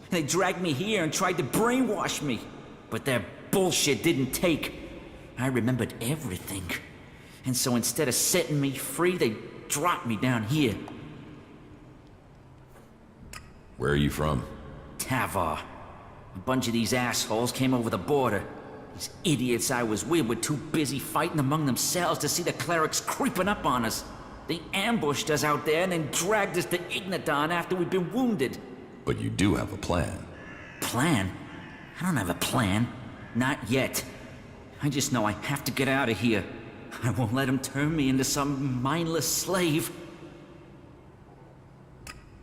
They dragged me here and tried to brainwash me. But their bullshit didn't take. I remembered everything. And so instead of setting me free, they dropped me down here. Where are you from? Tavar. A bunch of these assholes came over the border. These idiots I was with were too busy fighting among themselves to see the clerics creeping up on us. They ambushed us out there and then dragged us to Ignadon after we'd been wounded. But you do have a plan. Plan? I don't have a plan. Not yet. I just know I have to get out of here. I won't let them turn me into some mindless slave.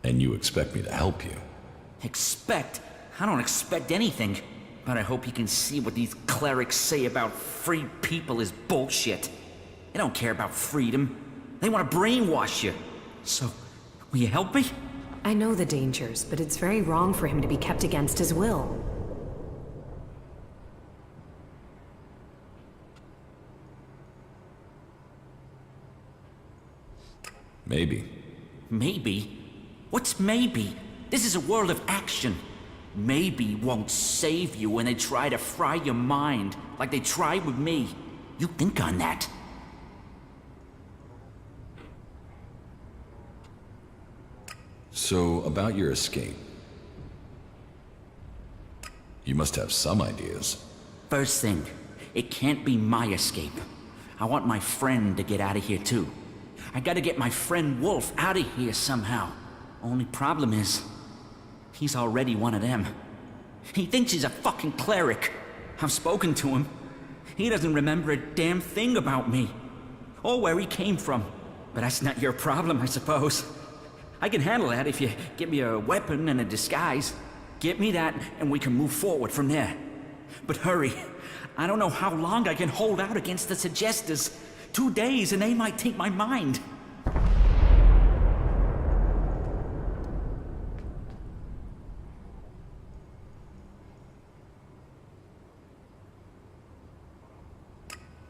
And you expect me to help you? Expect? I don't expect anything. But I hope you can see what these clerics say about free people is bullshit. They don't care about freedom. They want to brainwash you. So, will you help me? I know the dangers, but it's very wrong for him to be kept against his will. Maybe. Maybe? What's maybe? This is a world of action. Maybe won't save you when they try to fry your mind, like they tried with me. You think on that. So, about your escape. You must have some ideas. First thing, it can't be my escape. I want my friend to get out of here too. I gotta get my friend Wolf out of here somehow. Only problem is, he's already one of them. He thinks he's a fucking cleric. I've spoken to him. He doesn't remember a damn thing about me. Or where he came from. But that's not your problem, I suppose. I can handle that if you give me a weapon and a disguise. Get me that, and we can move forward from there. But hurry. I don't know how long I can hold out against the Suggestors. 2 days and they might take my mind.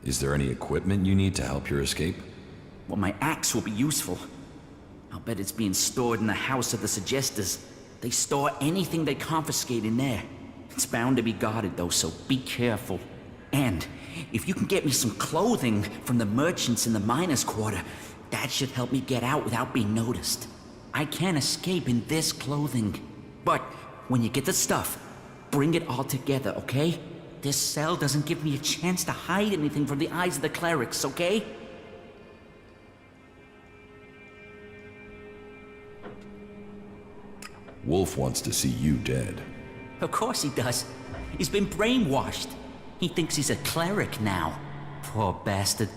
Is there any equipment you need to help your escape? Well, my axe will be useful. I'll bet it's being stored in the house of the Suggestors. They store anything they confiscate in there. It's bound to be guarded though, so be careful. And if you can get me some clothing from the merchants in the miners' quarter, that should help me get out without being noticed. I can't escape in this clothing. But when you get the stuff, bring it all together, okay? This cell doesn't give me a chance to hide anything from the eyes of the clerics, okay? Wolf wants to see you dead. Of course he does. He's been brainwashed. He thinks he's a cleric now. Poor bastard.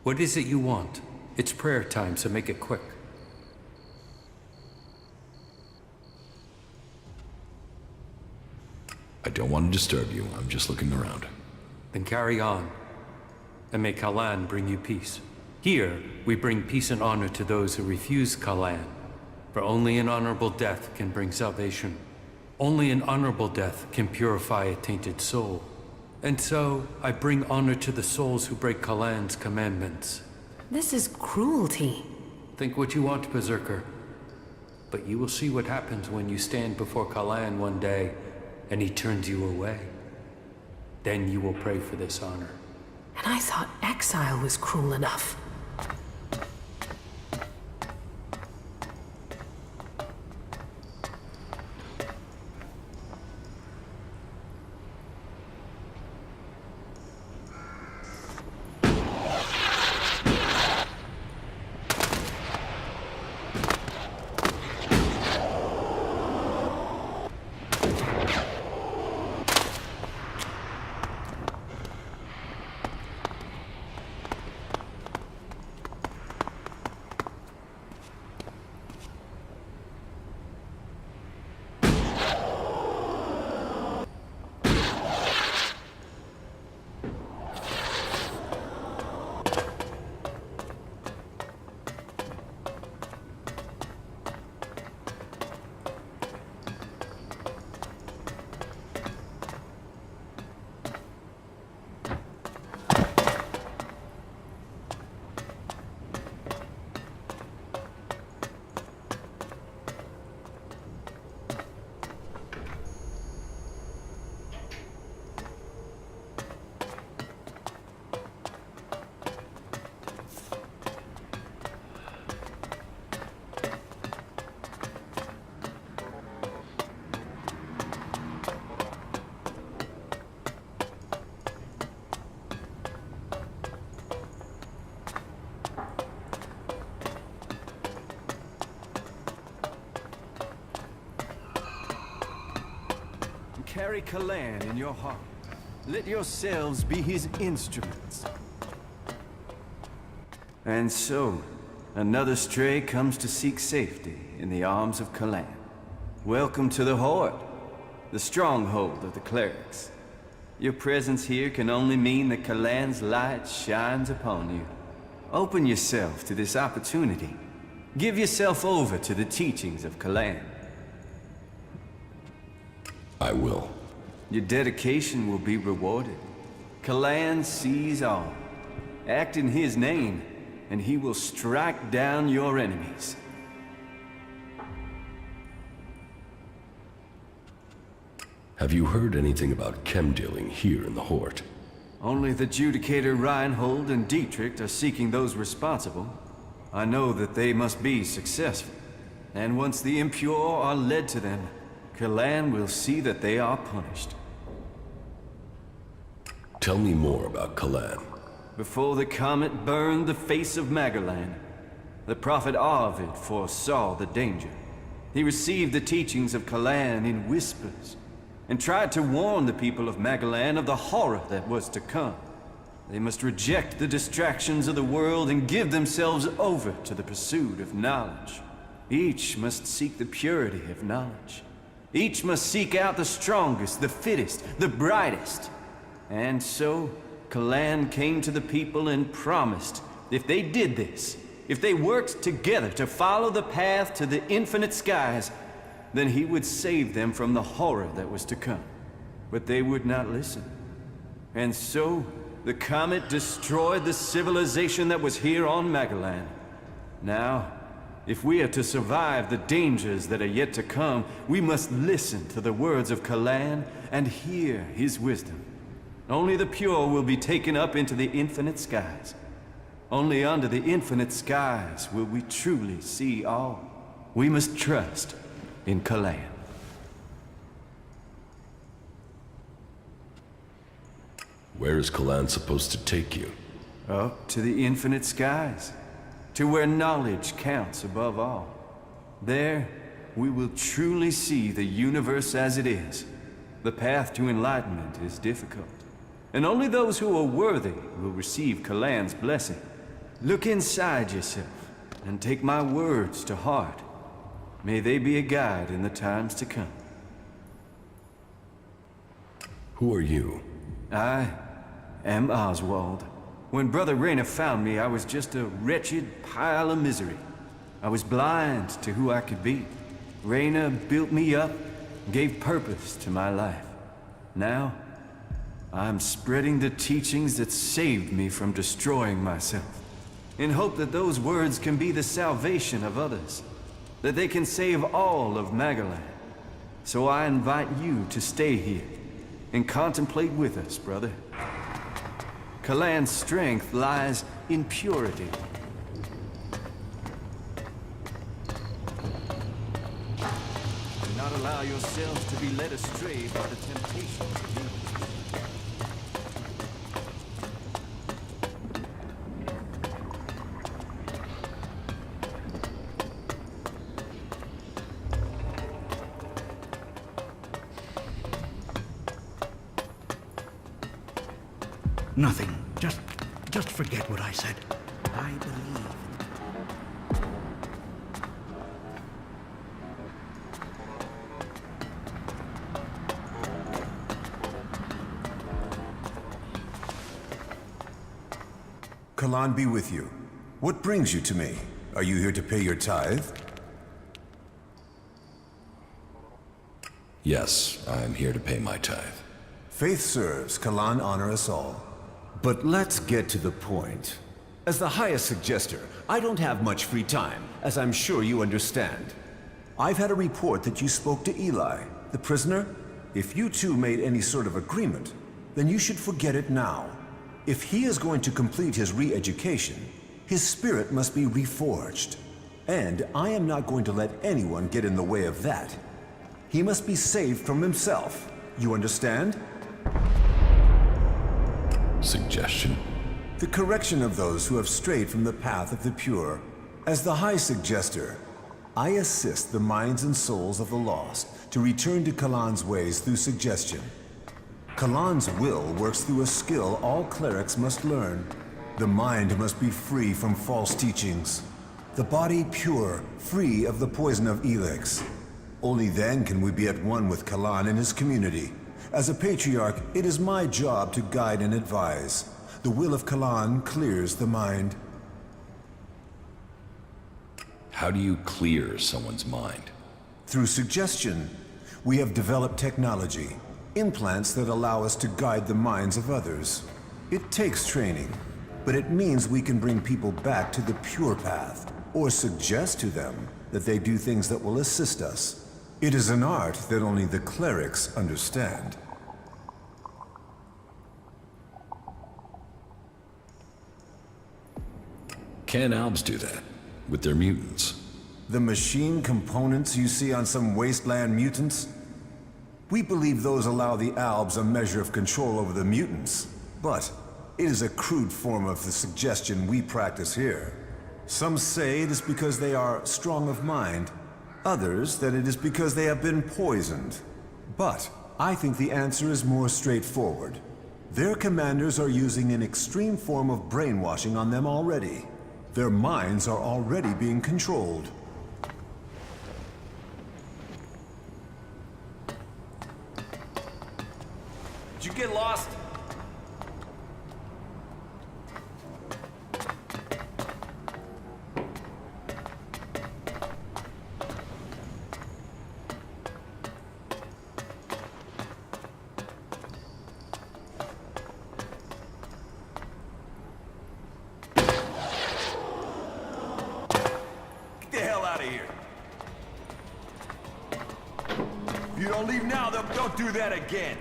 What is it you want? It's prayer time, so make it quick. I don't want to disturb you. I'm just looking around. Then carry on, and may Kalan bring you peace. Here, we bring peace and honor to those who refuse Kalan, for only an honorable death can bring salvation. Only an honorable death can purify a tainted soul. And so, I bring honor to the souls who break Kalan's commandments. This is cruelty. Think what you want, Berserker. But you will see what happens when you stand before Kalan one day, and he turns you away. Then you will pray for this honor. And I thought exile was cruel enough. Carry Kalan in your heart. Let yourselves be his instruments. And so, another stray comes to seek safety in the arms of Kalan. Welcome to the Horde, the stronghold of the clerics. Your presence here can only mean that Kalan's light shines upon you. Open yourself to this opportunity. Give yourself over to the teachings of Kalan. I will. Your dedication will be rewarded. Kalan sees all. Act in his name, and he will strike down your enemies. Have you heard anything about chem dealing here in the Horde? Only the Judicator Reinhold and Dietrich are seeking those responsible. I know that they must be successful. And once the impure are led to them, Kalan will see that they are punished. Tell me more about Kalan. Before the comet burned the face of Magalan, the prophet Arvid foresaw the danger. He received the teachings of Kalan in whispers, and tried to warn the people of Magalan of the horror that was to come. They must reject the distractions of the world and give themselves over to the pursuit of knowledge. Each must seek the purity of knowledge. Each must seek out the strongest, the fittest, the brightest. And so, Kalan came to the people and promised, if they did this, if they worked together to follow the path to the infinite skies, then he would save them from the horror that was to come. But they would not listen. And so, the comet destroyed the civilization that was here on Magalan. Now, if we are to survive the dangers that are yet to come, we must listen to the words of Kalan and hear his wisdom. Only the pure will be taken up into the infinite skies. Only under the infinite skies will we truly see all. We must trust in Kalan. Where is Kalan supposed to take you? Up to the infinite skies, to where knowledge counts above all. There, we will truly see the universe as it is. The path to enlightenment is difficult, and only those who are worthy will receive Kalan's blessing. Look inside yourself, and take my words to heart. May they be a guide in the times to come. Who are you? I am Oswald. When Brother Rayner found me, I was just a wretched pile of misery. I was blind to who I could be. Rayner built me up, gave purpose to my life. Now, I'm spreading the teachings that saved me from destroying myself, in hope that those words can be the salvation of others, that they can save all of Magalan. So I invite you to stay here and contemplate with us, brother. Kalan's strength lies in purity. Do not allow yourselves to be led astray by the temptations of evil. Nothing. Just forget what I said. I believe. Kalan be with you. What brings you to me? Are you here to pay your tithe? Yes, I'm here to pay my tithe. Faith serves, Kalan honor us all. But let's get to the point. As the highest suggester, I don't have much free time, as I'm sure you understand. I've had a report that you spoke to Eli, the prisoner. If you two made any sort of agreement, then you should forget it now. If he is going to complete his re-education, his spirit must be reforged. And I am not going to let anyone get in the way of that. He must be saved from himself. You understand? Suggestion? The correction of those who have strayed from the path of the pure. As the High Suggester, I assist the minds and souls of the lost to return to Kalan's ways through suggestion. Kalan's will works through a skill all clerics must learn. The mind must be free from false teachings. The body pure, free of the poison of ELEX. Only then can we be at one with Kalan and his community. As a patriarch, it is my job to guide and advise. The will of Kalan clears the mind. How do you clear someone's mind? Through suggestion. We have developed technology, implants that allow us to guide the minds of others. It takes training, but it means we can bring people back to the pure path, or suggest to them that they do things that will assist us. It is an art that only the clerics understand. Can Albs do that? With their mutants? The machine components you see on some wasteland mutants? We believe those allow the Albs a measure of control over the mutants, but it is a crude form of the suggestion we practice here. Some say it is because they are strong of mind, others that it is because they have been poisoned. But I think the answer is more straightforward. Their commanders are using an extreme form of brainwashing on them already. Their minds are already being controlled. Did you get lost? Get the hell out of here. If you don't leave now, don't do that again.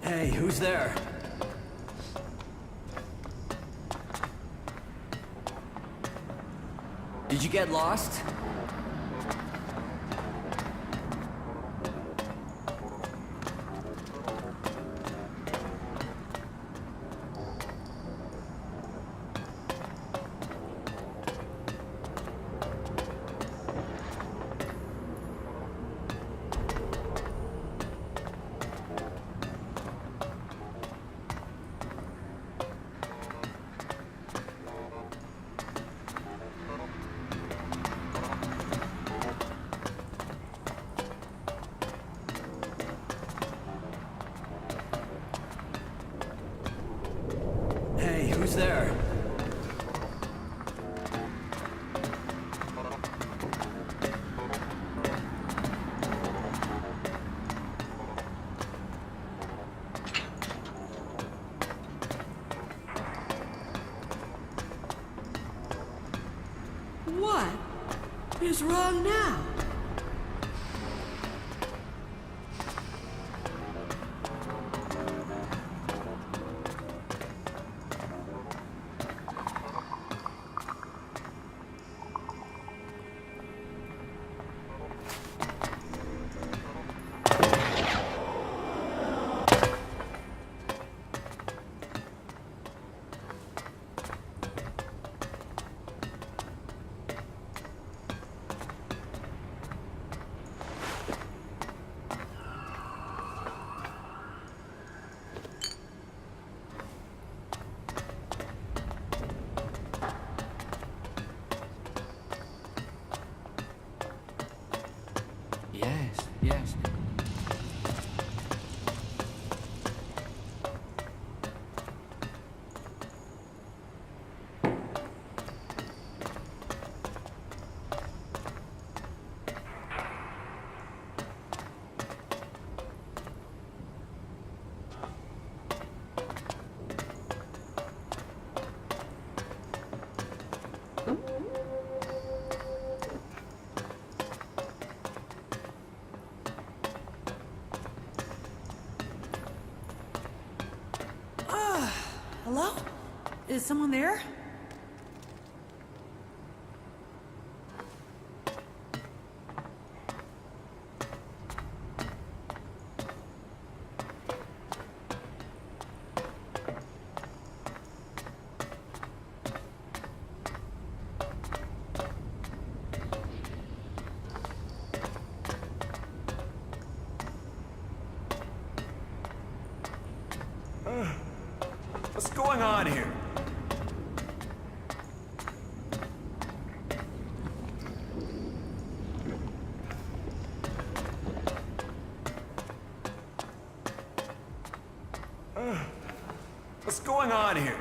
Hey, who's there? Did you get lost? Hey, who's there? What is wrong now? Yes. Hello? Is someone there? What's going on here? What's going on here?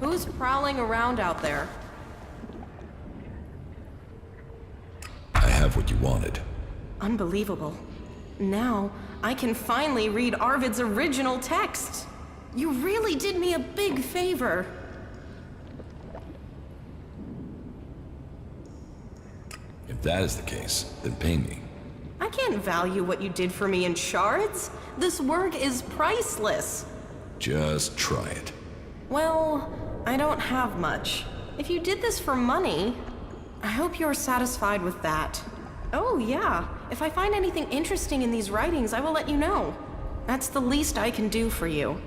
Who's prowling around out there? wanted. Unbelievable. Now, I can finally read Arvid's original text. You really did me a big favor. If that is the case, then pay me. I can't value what you did for me in shards. This work is priceless. Just try it. Well, I don't have much. If you did this for money, I hope you're satisfied with that. Oh, yeah. If I find anything interesting in these writings, I will let you know. That's the least I can do for you.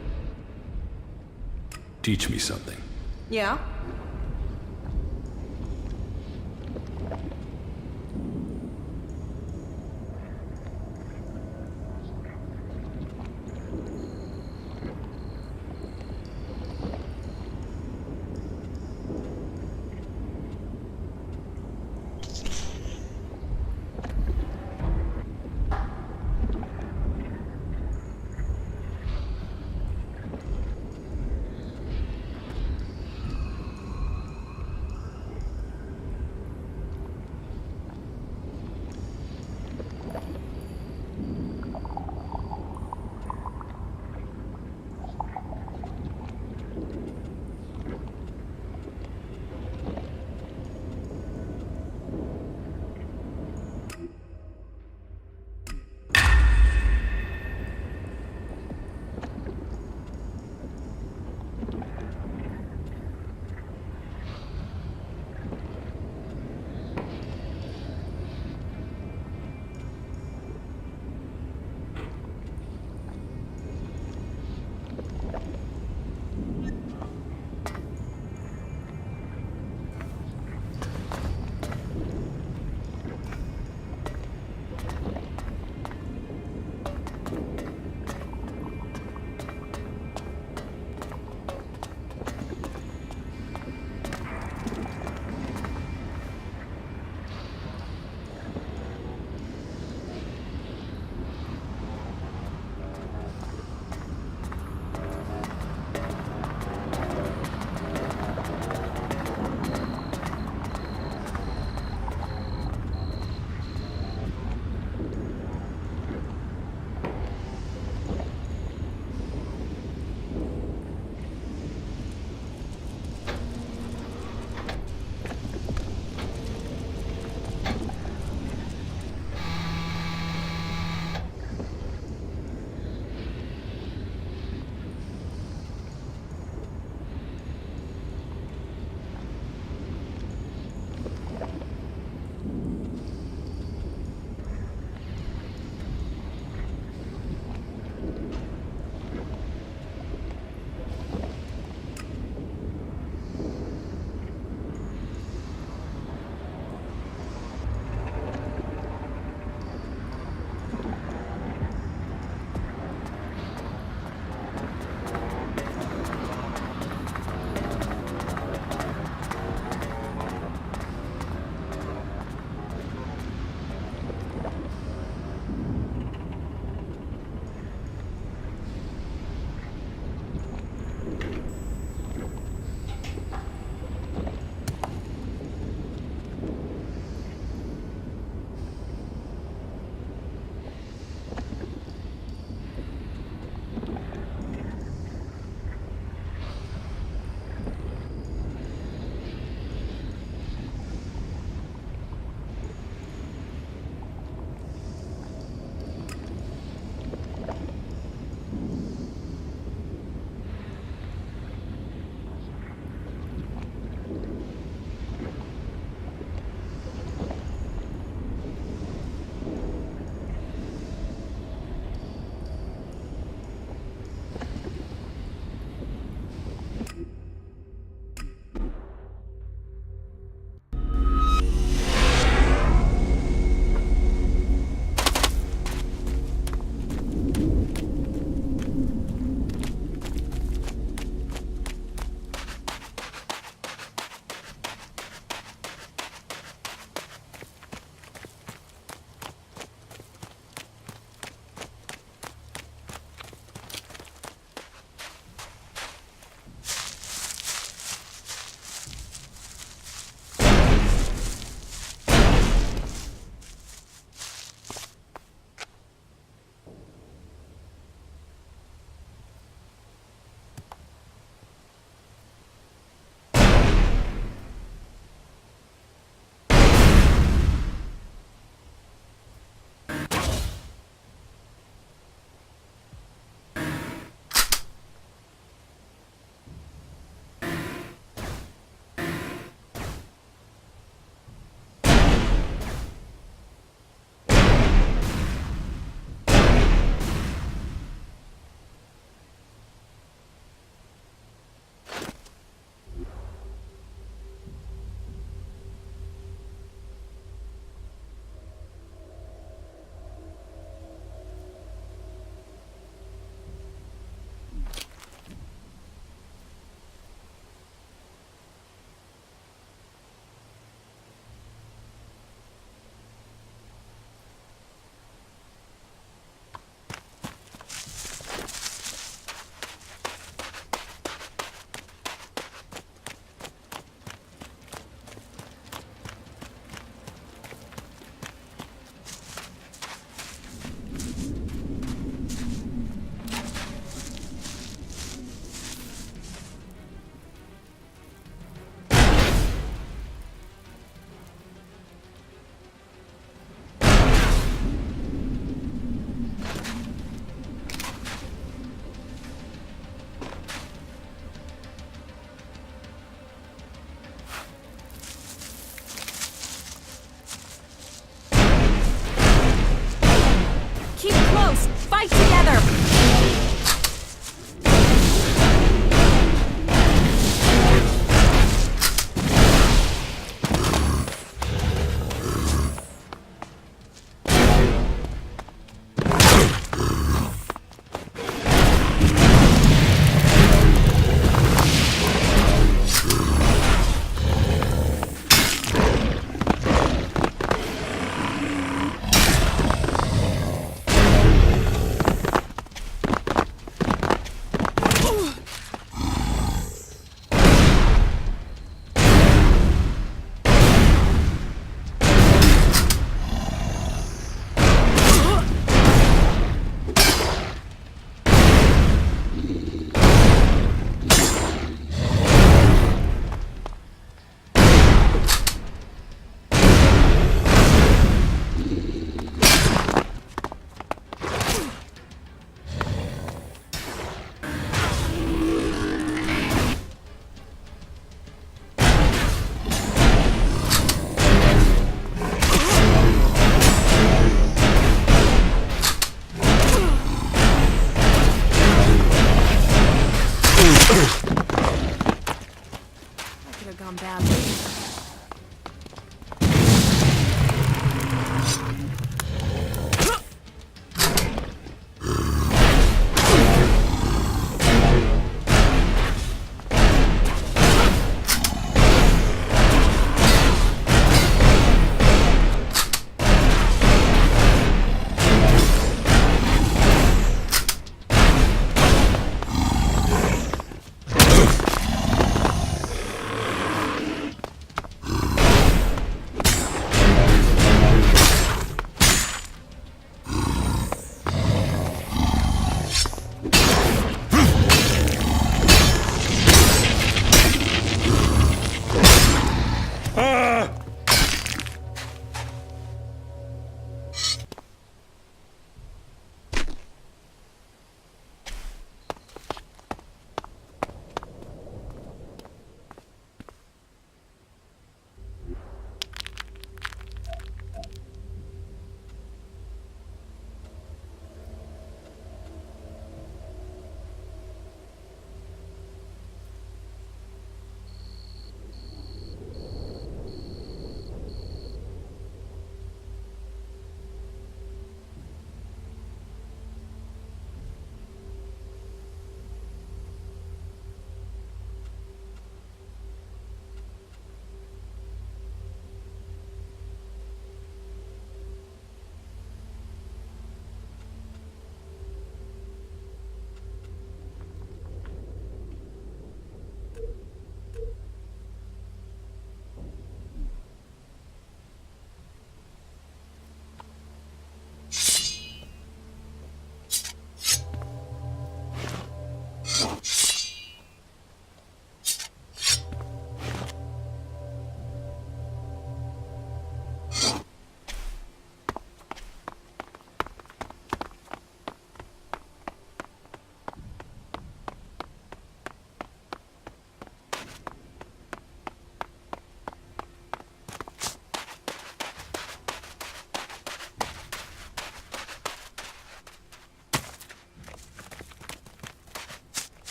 Teach me something. Yeah? could have gone badly.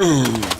Ugh.